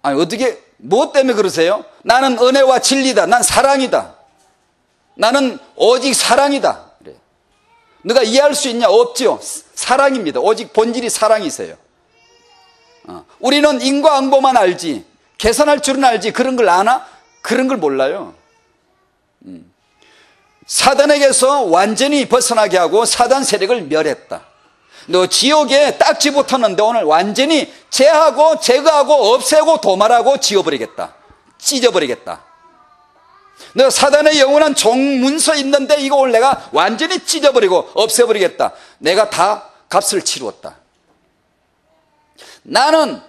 아니 어떻게 무엇 때문에 그러세요? 나는 은혜와 진리다. 난 사랑이다. 나는 오직 사랑이다. 그래. 너가 이해할 수 있냐? 없죠. 사랑입니다. 오직 본질이 사랑이세요. 우리는 인과응보만 알지 계산할 줄은 알지 그런 걸 아나? 그런 걸 몰라요. 사단에게서 완전히 벗어나게 하고 사단 세력을 멸했다. 너 지옥에 딱지 붙었는데 오늘 완전히 제하고 제거하고 없애고 도말하고 지워버리겠다. 찢어버리겠다. 너 사단의 영원한 종문서 있는데 이거 오늘 내가 완전히 찢어버리고 없애버리겠다. 내가 다 값을 치루었다. 나는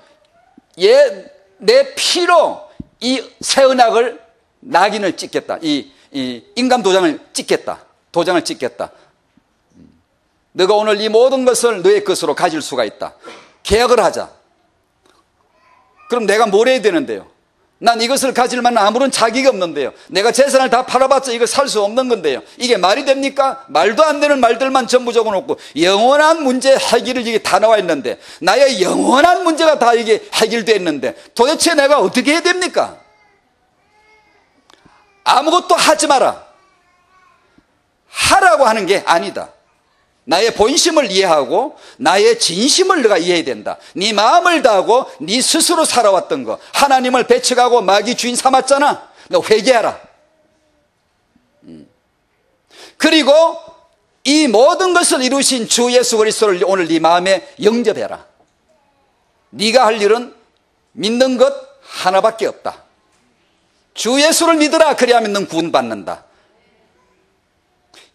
내 피로 이 새은약을 낙인을 찍겠다. 이 인감 도장을 찍겠다. 도장을 찍겠다. 너가 오늘 이 모든 것을 너의 것으로 가질 수가 있다. 계약을 하자. 그럼 내가 뭘 해야 되는데요? 난 이것을 가질 만한 아무런 자격이 없는데요. 내가 재산을 다 팔아봤자 이걸 살 수 없는 건데요. 이게 말이 됩니까? 말도 안 되는 말들만 전부 적어놓고 영원한 문제 해결을 이게 다 나와 있는데 나의 영원한 문제가 다 이게 해결되어 있는데 도대체 내가 어떻게 해야 됩니까? 아무것도 하지 마라. 하라고 하는 게 아니다. 나의 본심을 이해하고 나의 진심을 너가 이해해야 된다. 네 마음을 다하고 네 스스로 살아왔던 거 하나님을 배척하고 마귀 주인 삼았잖아. 너 회개하라. 그리고 이 모든 것을 이루신 주 예수 그리스도를 오늘 네 마음에 영접해라. 네가 할 일은 믿는 것 하나밖에 없다. 주 예수를 믿으라. 그리하면 넌 구원받는다.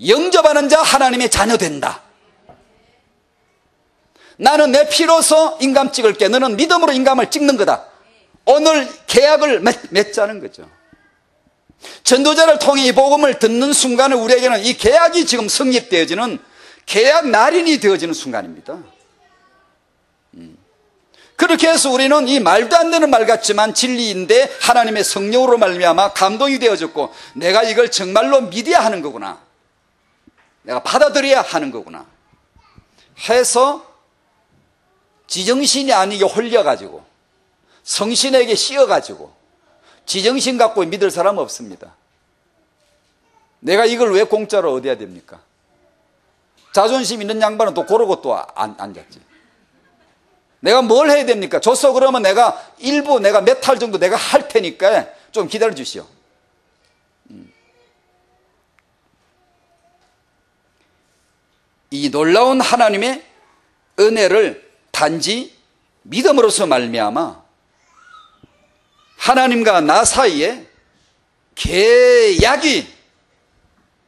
영접하는 자 하나님의 자녀 된다. 나는 내 피로서 인감 찍을게. 너는 믿음으로 인감을 찍는 거다. 오늘 계약을 맺자는 거죠. 전도자를 통해 이 복음을 듣는 순간에 우리에게는 이 계약이 지금 성립되어지는 계약 날인이 되어지는 순간입니다. 그렇게 해서 우리는 이 말도 안 되는 말 같지만 진리인데 하나님의 성령으로 말미암아 감동이 되어졌고 내가 이걸 정말로 믿어야 하는 거구나. 내가 받아들여야 하는 거구나 해서 지정신이 아니게 홀려가지고 성신에게 씌어가지고 지정신 갖고 믿을 사람 없습니다. 내가 이걸 왜 공짜로 얻어야 됩니까? 자존심 있는 양반은 또 그러고 또 앉았지. 내가 뭘 해야 됩니까? 줬어 그러면 내가 일부 내가 몇 할 정도 내가 할 테니까 좀 기다려 주시오. 이 놀라운 하나님의 은혜를 단지 믿음으로써 말미암아 하나님과 나 사이에 계약이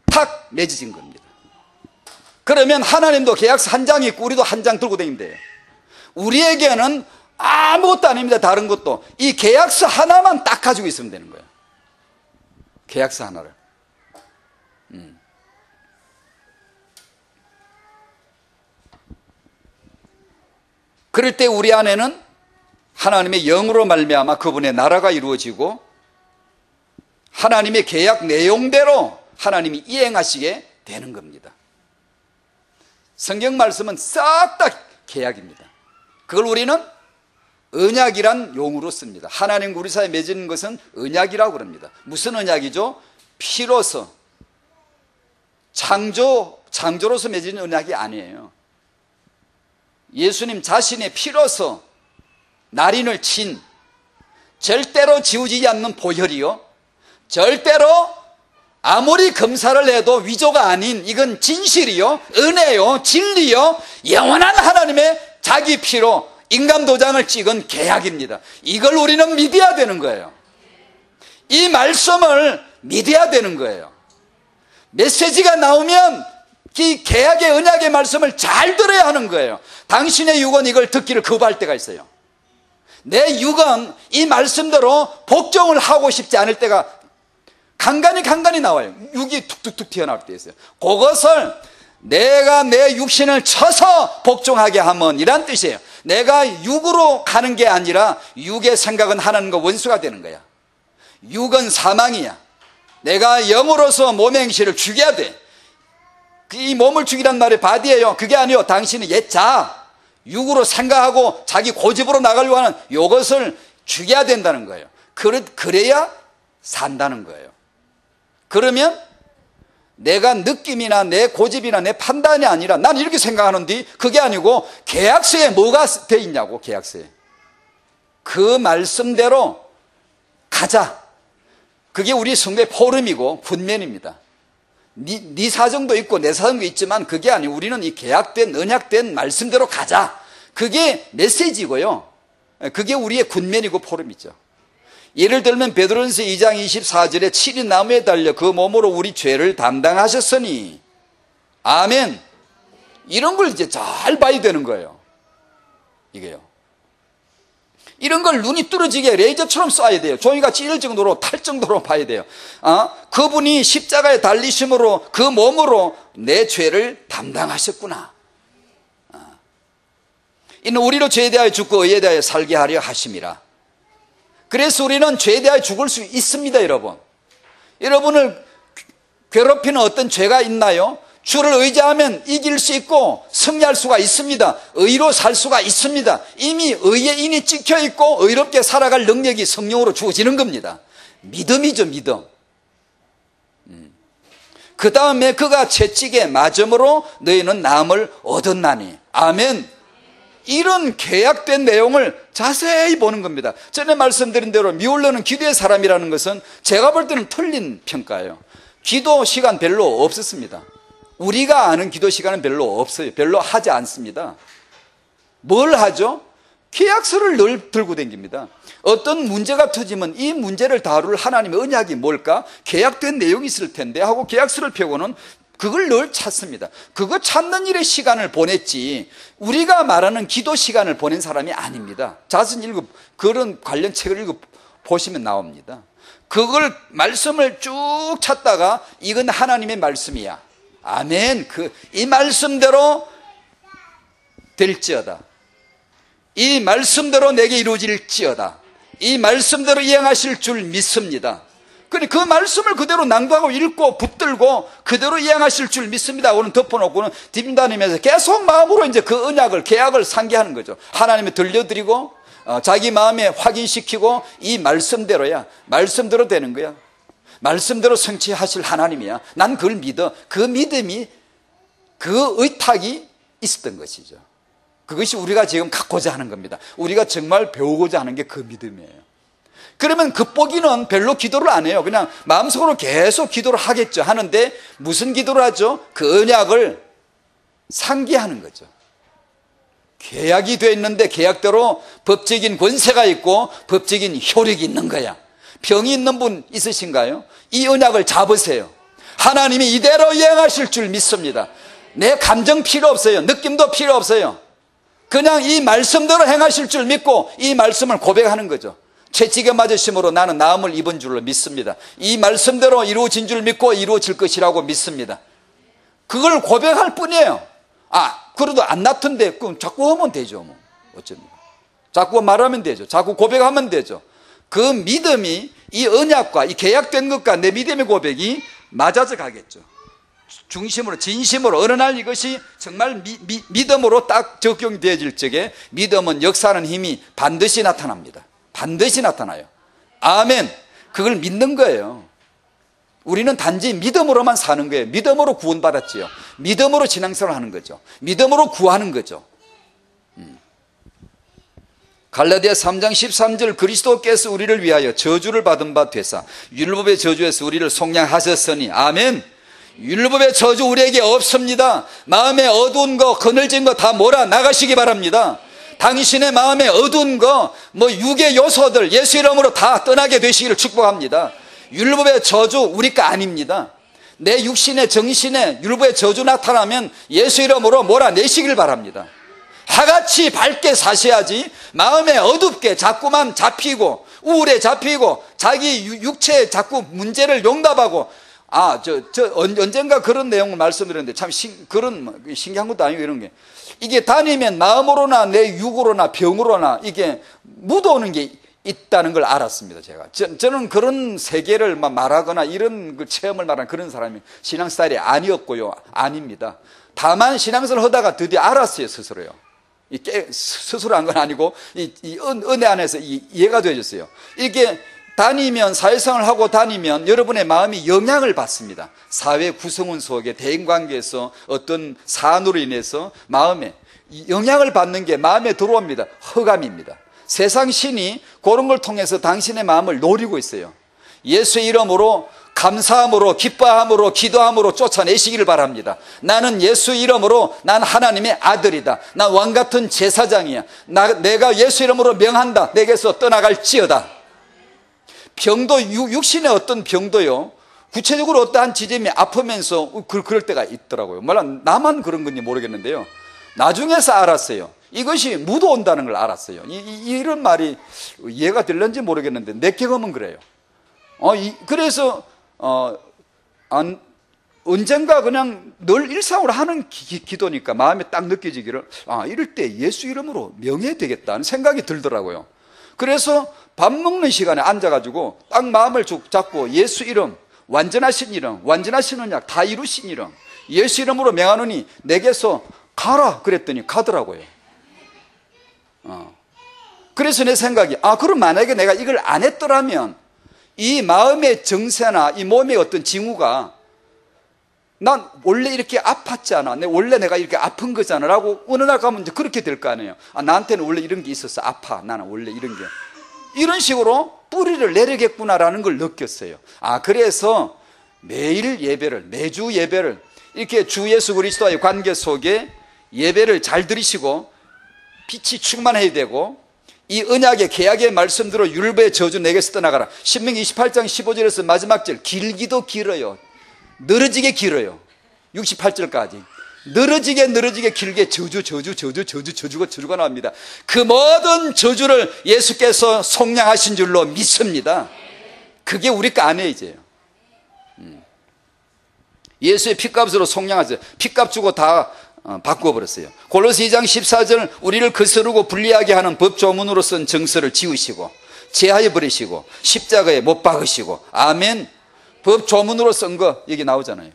탁 맺어진 겁니다. 그러면 하나님도 계약서 한 장이 있고 우리도 한 장 들고 다니면 돼요. 우리에게는 아무것도 아닙니다. 다른 것도. 이 계약서 하나만 딱 가지고 있으면 되는 거예요. 계약서 하나를. 그럴 때 우리 안에는 하나님의 영으로 말미암아 그분의 나라가 이루어지고 하나님의 계약 내용대로 하나님이 이행하시게 되는 겁니다. 성경 말씀은 싹 다 계약입니다. 그걸 우리는 언약이란 용어로 씁니다. 하나님과 우리 사이에 맺은 것은 언약이라고 그럽니다. 무슨 언약이죠? 피로서 창조로서 맺은 언약이 아니에요. 예수님 자신의 피로서 날인을 친 절대로 지우지 않는 보혈이요, 절대로 아무리 검사를 해도 위조가 아닌 이건 진실이요, 은혜요, 진리요, 영원한 하나님의 자기 피로 인감 도장을 찍은 계약입니다. 이걸 우리는 믿어야 되는 거예요. 이 말씀을 믿어야 되는 거예요. 메시지가 나오면 이 계약의 언약의 말씀을 잘 들어야 하는 거예요. 당신의 육은 이걸 듣기를 거부할 때가 있어요. 내 육은 이 말씀대로 복종을 하고 싶지 않을 때가 간간히 나와요. 육이 툭툭툭 튀어나올 때 있어요. 그것을 내가 내 육신을 쳐서 복종하게 하면 이란 뜻이에요. 내가 육으로 가는 게 아니라 육의 생각은 하나님과 원수가 되는 거야. 육은 사망이야. 내가 영으로서 몸의 행실을 죽여야 돼. 이 몸을 죽이란 말이 바디예요. 그게 아니요. 당신은 옛자, 육으로 생각하고 자기 고집으로 나가려고 하는 이것을 죽여야 된다는 거예요. 그래야 산다는 거예요. 그러면 내가 느낌이나 내 고집이나 내 판단이 아니라 난 이렇게 생각하는데 그게 아니고 계약서에 뭐가 돼 있냐고. 계약서에 그 말씀대로 가자. 그게 우리 성도의 포럼이고 분면입니다. 네 사정도 있고 내 사정도 있지만 그게 아니고 우리는 이 계약된 언약된 말씀대로 가자. 그게 메시지고요. 그게 우리의 군면이고 포럼이죠. 예를 들면 베드로전서 2장 24절에 7이 나무에 달려 그 몸으로 우리 죄를 담당하셨으니 아멘. 이런 걸 이제 잘 봐야 되는 거예요. 이게요. 이런 걸 눈이 뚫어지게 레이저처럼 쏴야 돼요. 종이가 찌를 정도로 탈 정도로 봐야 돼요. 그분이 십자가에 달리심으로 그 몸으로 내 죄를 담당하셨구나. 이는 우리로 죄에 대하여 죽고 의에 대하여 살게 하려 하심이라. 그래서 우리는 죄에 대하여 죽을 수 있습니다. 여러분을 괴롭히는 어떤 죄가 있나요? 주를 의지하면 이길 수 있고 승리할 수가 있습니다. 의로 살 수가 있습니다. 이미 의의 인이 찍혀 있고 의롭게 살아갈 능력이 성령으로 주어지는 겁니다. 믿음이죠. 믿음. 그 다음에 그가 채찍에 맞음으로 너희는 나음을 얻었나니 아멘. 이런 계약된 내용을 자세히 보는 겁니다. 전에 말씀드린 대로 미울러는 기도의 사람이라는 것은 제가 볼 때는 틀린 평가예요. 기도 시간 별로 없었습니다. 우리가 아는 기도 시간은 별로 없어요. 별로 하지 않습니다. 뭘 하죠? 계약서를 늘 들고 다닙니다. 어떤 문제가 터지면 이 문제를 다룰 하나님의 언약이 뭘까? 계약된 내용이 있을 텐데 하고 계약서를 펴고는 그걸 늘 찾습니다. 그거 찾는 일에 시간을 보냈지 우리가 말하는 기도 시간을 보낸 사람이 아닙니다. 자신 그런 관련 책을 읽어보시면 나옵니다. 그걸 말씀을 쭉 찾다가 이건 하나님의 말씀이야. 아멘. 이 말씀대로 될지어다. 이 말씀대로 내게 이루어질지어다. 이 말씀대로 이행하실 줄 믿습니다. 그 말씀을 그대로 낭독하고 읽고 붙들고 그대로 이행하실 줄 믿습니다. 오늘 덮어놓고는 뒷다니면서 계속 마음으로 이제 그 언약을 계약을 상기하는 거죠. 하나님에 들려드리고 자기 마음에 확인시키고 이 말씀대로야. 말씀대로 되는 거야. 말씀대로 성취하실 하나님이야. 난 그걸 믿어. 그 믿음이 그 의탁이 있었던 것이죠. 그것이 우리가 지금 갖고자 하는 겁니다. 우리가 정말 배우고자 하는 게 그 믿음이에요. 그러면 겉보기는 별로 기도를 안 해요. 그냥 마음속으로 계속 기도를 하겠죠. 하는데 무슨 기도를 하죠? 그 언약을 상기하는 거죠. 계약이 돼 있는데 계약대로 법적인 권세가 있고 법적인 효력이 있는 거야. 병이 있는 분 있으신가요? 이 언약을 잡으세요. 하나님이 이대로 이행하실 줄 믿습니다. 내 감정 필요 없어요. 느낌도 필요 없어요. 그냥 이 말씀대로 행하실 줄 믿고 이 말씀을 고백하는 거죠. 채찍에 맞으심으로 나는 나음을 입은 줄로 믿습니다. 이 말씀대로 이루어진 줄 믿고 이루어질 것이라고 믿습니다. 그걸 고백할 뿐이에요. 그래도 안 낫던데 그럼 자꾸 하면 되죠. 뭐 어쩝니까? 자꾸 말하면 되죠. 자꾸 고백하면 되죠. 그 믿음이 이 언약과 이 계약된 것과 내 믿음의 고백이 맞아져 가겠죠. 중심으로 진심으로 어느 날 이것이 정말 믿음으로 딱 적용되어질 적에 믿음은 역사하는 힘이 반드시 나타납니다. 반드시 나타나요. 아멘. 그걸 믿는 거예요. 우리는 단지 믿음으로만 사는 거예요. 믿음으로 구원받았지요. 믿음으로 신앙생활을 하는 거죠. 믿음으로 구하는 거죠. 갈라디아 3장 13절 그리스도께서 우리를 위하여 저주를 받은 바 되사 율법의 저주에서 우리를 속량하셨으니 아멘. 율법의 저주 우리에게 없습니다. 마음에 어두운 거 그늘진 거 다 몰아 나가시기 바랍니다. 당신의 마음에 어두운 거 육의 요소들 예수 이름으로 다 떠나게 되시기를 축복합니다. 율법의 저주 우리 거 아닙니다. 내 육신의 정신에 율법의 저주 나타나면 예수 이름으로 몰아내시길 바랍니다. 하같이 밝게 사셔야지 마음에 어둡게 자꾸만 잡히고 우울에 잡히고 자기 육체에 자꾸 문제를 용납하고 언젠가 그런 내용을 말씀드렸는데 참 그런 신기한 것도 아니고 이런 게 이게 다니면 마음으로나 내 육으로나 병으로나 이게 묻어오는 게 있다는 걸 알았습니다. 저는 그런 세계를 말하거나 이런 그 체험을 말하는 그런 사람이 신앙 스타일이 아니었고요. 아닙니다. 다만 신앙생활을 하다가 드디어 알았어요. 스스로요. 스스로 한 건 아니고 이 은혜 안에서 이해가 되어졌어요. 이게 다니면 사회생활을 하고 다니면 여러분의 마음이 영향을 받습니다. 사회 구성원 속에 대인관계에서 어떤 사안으로 인해서 마음에 영향을 받는 게 마음에 들어옵니다. 허감입니다. 세상 신이 그런 걸 통해서 당신의 마음을 노리고 있어요. 예수의 이름으로 감사함으로 기뻐함으로 기도함으로 쫓아내시기를 바랍니다. 나는 예수 이름으로 난 하나님의 아들이다. 난 왕같은 제사장이야. 내가 예수 이름으로 명한다. 내게서 떠나갈지어다. 병도 육신의 어떤 병도요 구체적으로 어떠한 지점이 아프면서 그럴 때가 있더라고요. 물론 나만 그런 건지 모르겠는데요, 나중에서 알았어요. 이것이 묻어온다는 걸 알았어요. 이런 말이 이해가 될는지 모르겠는데 내 경험은 그래요. 그래서 언젠가 그냥 늘 일상으로 하는 기도니까 마음에 딱 느껴지기를 이럴 때 예수 이름으로 명예되겠다는 생각이 들더라고요. 그래서 밥 먹는 시간에 앉아가지고 딱 마음을 잡고 예수 이름, 완전하신 이름, 완전하신 언약 다 이루신 이름, 예수 이름으로 명하노니 내게서 가라 그랬더니 가더라고요. 그래서 내 생각이 그럼 만약에 내가 이걸 안 했더라면 이 마음의 정세나 이 몸의 어떤 징후가 난 원래 이렇게 아팠지 않아, 원래 내가 이렇게 아픈 거잖아 라고 어느 날 가면 이제 그렇게 될 거 아니에요. 나한테는 원래 이런 게 있었어, 아파, 나는 원래 이런 게, 이런 식으로 뿌리를 내리겠구나라는 걸 느꼈어요. 그래서 매일 예배를, 매주 예배를 이렇게 주 예수 그리스도와의 관계 속에 예배를 잘 들으시고 빛이 충만해야 되고, 이 언약의 계약의 말씀대로 율법의 저주 내게서 떠나가라. 신명기 28장 15절에서 마지막 절, 길기도 길어요. 늘어지게 길어요. 68절까지 늘어지게 길게 저주가 나옵니다. 그 모든 저주를 예수께서 속량하신 줄로 믿습니다. 그게 우리 거 아니에요. 이제 예수의 피값으로 속량하세요. 피값 주고 다 바꾸어버렸어요. 골로새 2장 14절, 우리를 거스르고 불리하게 하는 법조문으로 쓴 정서를 지우시고 제하여 버리시고 십자가에 못 박으시고, 아멘. 법조문으로 쓴 거 여기 나오잖아요.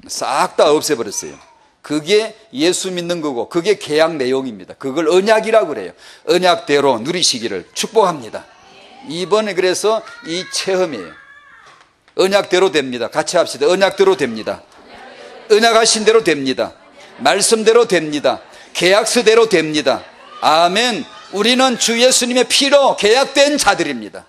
싹 다 없애버렸어요. 그게 예수 믿는 거고 그게 계약 내용입니다. 그걸 언약이라고 그래요. 언약대로 누리시기를 축복합니다. 이번에 그래서 이 체험이에요. 언약대로 됩니다. 같이 합시다. 언약대로 됩니다. 언약하신 대로 됩니다. 말씀대로 됩니다. 계약서대로 됩니다. 아멘. 우리는 주 예수님의 피로 계약된 자들입니다.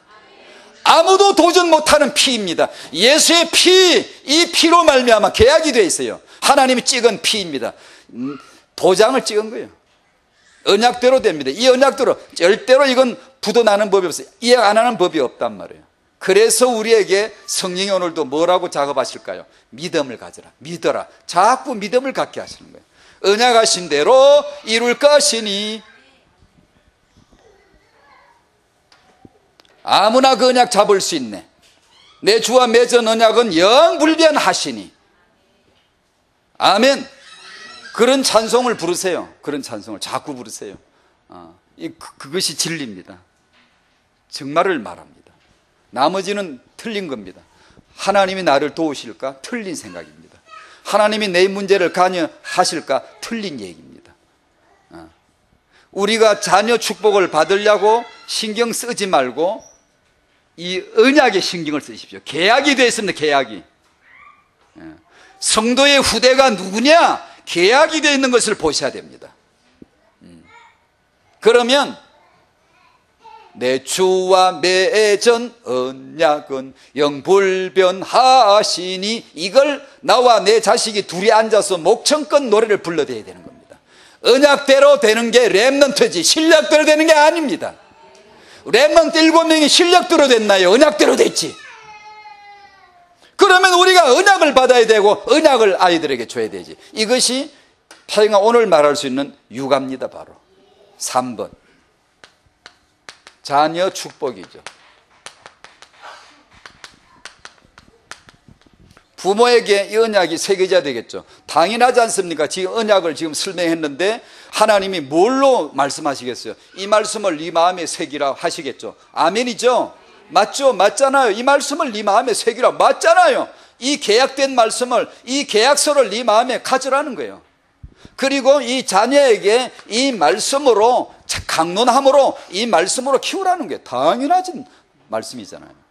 아무도 도전 못하는 피입니다. 예수의 피, 이 피로 말미암아 계약이 되어 있어요. 하나님이 찍은 피입니다. 도장을 찍은 거예요. 언약대로 됩니다. 이 언약대로 절대로 이건 부도나는 법이 없어요. 이해 안 하는 법이 없단 말이에요. 그래서 우리에게 성령이 오늘도 뭐라고 작업하실까요? 믿음을 가져라, 믿어라. 자꾸 믿음을 갖게 하시는 거예요. 언약하신 대로 이룰 것이니 아무나 그 언약 잡을 수 있네. 내 주와 맺은 언약은 영불변하시니. 아멘. 그런 찬송을 부르세요. 그런 찬송을 자꾸 부르세요. 그것이 진리입니다. 정말을 말합니다. 나머지는 틀린 겁니다. 하나님이 나를 도우실까? 틀린 생각입니다. 하나님이 내 문제를 관여하실까? 틀린 얘기입니다. 우리가 자녀 축복을 받으려고 신경 쓰지 말고 이 언약에 신경을 쓰십시오. 계약이 되어 있습니다. 계약이. 성도의 후대가 누구냐? 계약이 되어 있는 것을 보셔야 됩니다. 그러면 내 주와 맺은 언약은 영불변하시니, 이걸 나와 내 자식이 둘이 앉아서 목청껏 노래를 불러대야 되는 겁니다. 언약대로 되는 게 렘넌트지 실력대로 되는 게 아닙니다. 렘넌트 7명이 실력대로 됐나요? 언약대로 됐지. 그러면 우리가 언약을 받아야 되고 언약을 아이들에게 줘야 되지. 이것이 태영아 오늘 말할 수 있는 육아입니다. 바로 3번 자녀 축복이죠. 부모에게 이 언약이 새겨져야 되겠죠. 당연하지 않습니까? 지금 언약을 지금 설명했는데 하나님이 뭘로 말씀하시겠어요? 이 말씀을 네 마음에 새기라 하시겠죠. 아멘이죠? 맞죠? 맞잖아요. 이 말씀을 네 마음에 새기라 맞잖아요. 이 계약된 말씀을, 이 계약서를 네 마음에 가져라는 거예요. 그리고 이 자녀에게 이 말씀으로 강론함으로 이 말씀으로 키우라는 게 당연하진 말씀이잖아요.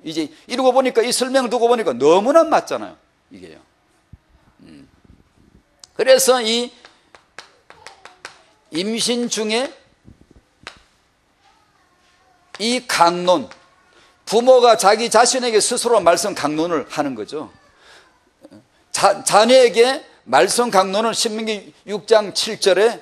이제 이러고 보니까 이 설명을 두고 보니까 너무나 맞잖아요. 이게요. 그래서 이 임신 중에 이 강론, 부모가 자기 자신에게 스스로 말씀 강론을 하는 거죠. 자녀에게 말씀 강론은 신명기 6장 7절에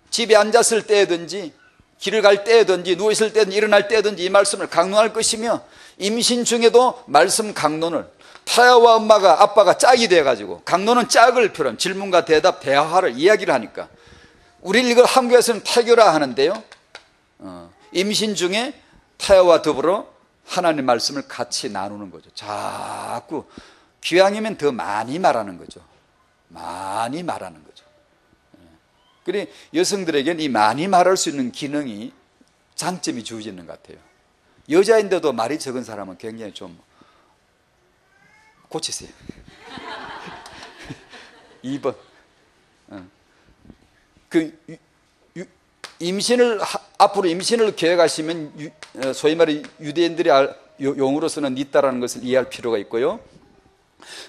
집에 앉았을 때든지 길을 갈 때든지 누워있을 때든지 일어날 때든지 이 말씀을 강론할 것이며 임신 중에도 말씀 강론을 타야와 엄마가 아빠가 짝이 돼가지고 강론은 짝을 표현 질문과 대답 대화를 이야기를 하니까 우리 이걸 한국에서는 태교라 하는데요. 임신 중에 타야와 더불어 하나님의 말씀을 같이 나누는 거죠. 자꾸 기왕이면 더 많이 말하는 거죠. 많이 말하는 거죠. 그래 여성들에게는 이 많이 말할 수 있는 기능이 장점이 주어지는 것 같아요. 여자인데도 말이 적은 사람은 굉장히 좀 고치세요. 2번 앞으로 임신을 계획하시면 소위 말해 유대인들이 용어로서는 닛다라는 것을 이해할 필요가 있고요.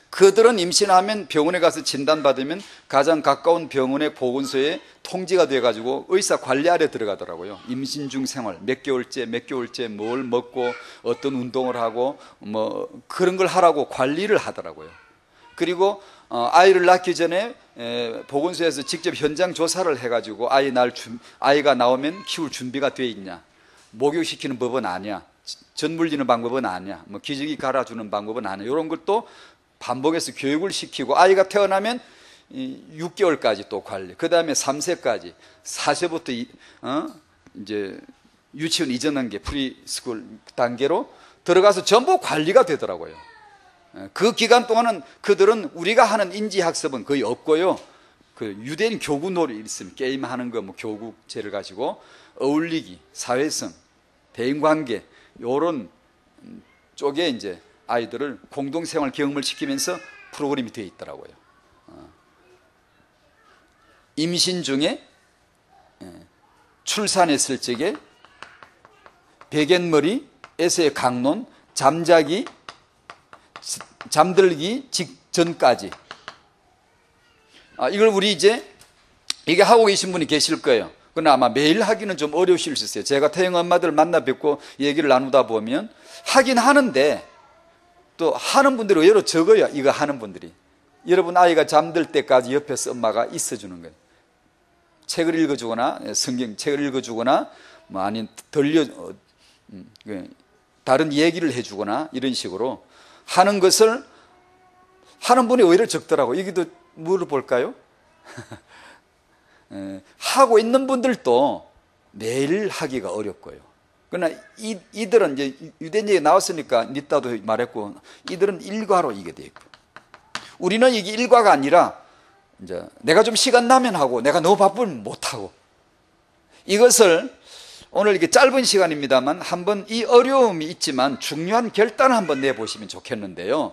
그들은 임신하면 병원에 가서 진단받으면 가장 가까운 병원의 보건소에 통지가 돼가지고 의사 관리 아래 들어가더라고요. 임신 중 생활 몇 개월째 뭘 먹고 어떤 운동을 하고 뭐 그런 걸 하라고 관리를 하더라고요. 그리고 아이를 낳기 전에 보건소에서 직접 현장 조사를 해가지고 아이가 나오면 키울 준비가 돼 있냐, 목욕시키는 법은 아니야, 전 물리는 방법은 아니야, 뭐 기저귀 갈아주는 방법은 아니야, 이런 것도 반복해서 교육을 시키고 아이가 태어나면 6개월까지 또 관리, 그 다음에 3세까지 4세부터 이제 유치원 이전 단계 프리스쿨 단계로 들어가서 전부 관리가 되더라고요. 그 기간 동안은 그들은 우리가 하는 인지학습은 거의 없고요. 그 유대인 교구놀이 있으면 게임하는 거, 뭐 교구제를 가지고 어울리기, 사회성, 대인관계 이런 쪽에 이제 아이들을 공동생활 경험을 시키면서 프로그램이 되어 있더라고요. 임신 중에 출산했을 적에 베갯머리, 에서의 강론, 잠들기 직전까지 이걸 우리 이게 하고 계신 분이 계실 거예요. 그러나 아마 매일 하기는 좀 어려우실 수 있어요. 제가 태영 엄마들을 만나 뵙고 얘기를 나누다 보면 하긴 하는데 또 하는 분들이 의외로 적어요. 이거 하는 분들이. 여러분 아이가 잠들 때까지 옆에서 엄마가 있어주는 거예요. 책을 읽어주거나 성경책을 읽어주거나 뭐 아니면 다른 얘기를 해주거나 이런 식으로 하는 것을 하는 분이 오히려 적더라고요. 여기도 물어볼까요? 하고 있는 분들도 매일 하기가 어렵고요. 그러나 이들은 이제 유대인 얘기 나왔으니까 닛다도 말했고 이들은 일과로 이게 돼 있고 우리는 이게 일과가 아니라 이제 내가 좀 시간 나면 하고 내가 너무 바쁘면 못 하고 이것을 오늘 이게 짧은 시간입니다만 한번 이 어려움이 있지만 중요한 결단을 한번 내보시면 좋겠는데요.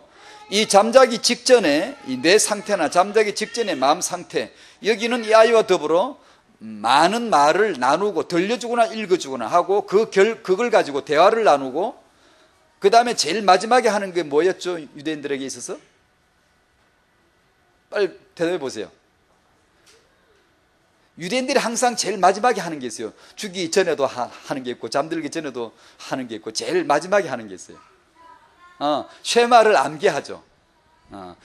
이 잠자기 직전에 이 뇌 상태나 잠자기 직전의 마음 상태 여기는 이 아이와 더불어 많은 말을 나누고 들려주거나 읽어주거나 하고 그걸 가지고 대화를 나누고 그 다음에 제일 마지막에 하는 게 뭐였죠? 유대인들에게 있어서? 빨리 대답해 보세요. 유대인들이 항상 제일 마지막에 하는 게 있어요. 죽기 전에도 하는 게 있고 잠들기 전에도 하는 게 있고 제일 마지막에 하는 게 있어요. 쉐마를 암기하죠.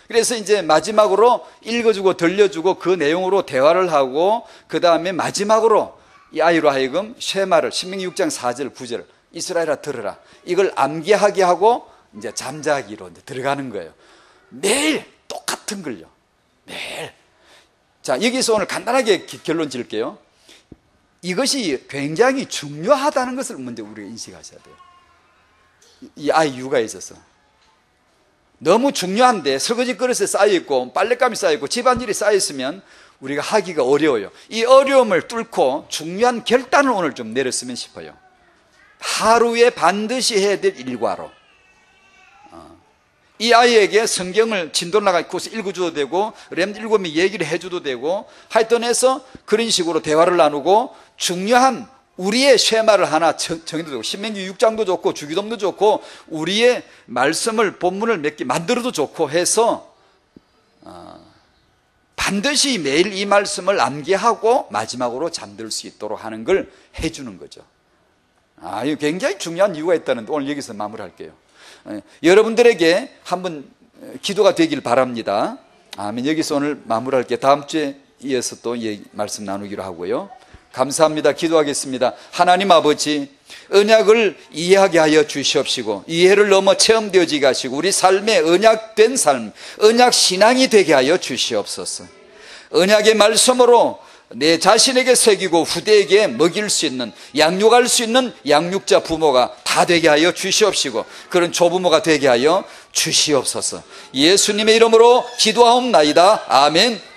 그래서 이제 마지막으로 읽어주고 들려주고 그 내용으로 대화를 하고 그 다음에 마지막으로 이 아이로 하여금 쉐마를 신명기 6장 4절 9절 이스라엘아 들으라 이걸 암기하게 하고 이제 잠자기로 이제 들어가는 거예요. 매일 똑같은 걸요. 매일. 자, 여기서 오늘 간단하게 결론 지을게요. 이것이 굉장히 중요하다는 것을 먼저 우리가 인식하셔야 돼요. 이 아이 육아에 있어서. 너무 중요한데 설거지 그릇에 쌓여있고 빨랫감이 쌓여있고 집안일이 쌓여있으면 우리가 하기가 어려워요. 이 어려움을 뚫고 중요한 결단을 오늘 좀 내렸으면 싶어요. 하루에 반드시 해야 될 일과로. 이 아이에게 성경을 진도 나가서 읽어줘도 되고 렘 읽으면 얘기를 해줘도 되고 하여튼 해서 그런 식으로 대화를 나누고 중요한 우리의 쉐마를 하나 정해도 되고 신명기 6장도 좋고 주기도문도 좋고 우리의 말씀을 본문을 몇 개 만들어도 좋고 해서 반드시 매일 이 말씀을 암기하고 마지막으로 잠들 수 있도록 하는 걸 해주는 거죠. 이거 굉장히 중요한 이유가 있다는데 오늘 여기서 마무리할게요. 여러분들에게 한번 기도가 되길 바랍니다. 아멘. 여기서 오늘 마무리할게요. 다음 주에 이어서 또 말씀 나누기로 하고요. 감사합니다. 기도하겠습니다. 하나님 아버지, 언약을 이해하게 하여 주시옵시고 이해를 넘어 체험되어지게 하시고 우리 삶에 언약된 삶, 언약 신앙이 되게 하여 주시옵소서. 언약의 말씀으로 내 자신에게 새기고 후대에게 먹일 수 있는, 양육할 수 있는 양육자 부모가 다 되게 하여 주시옵시고 그런 조부모가 되게 하여 주시옵소서. 예수님의 이름으로 기도하옵나이다. 아멘.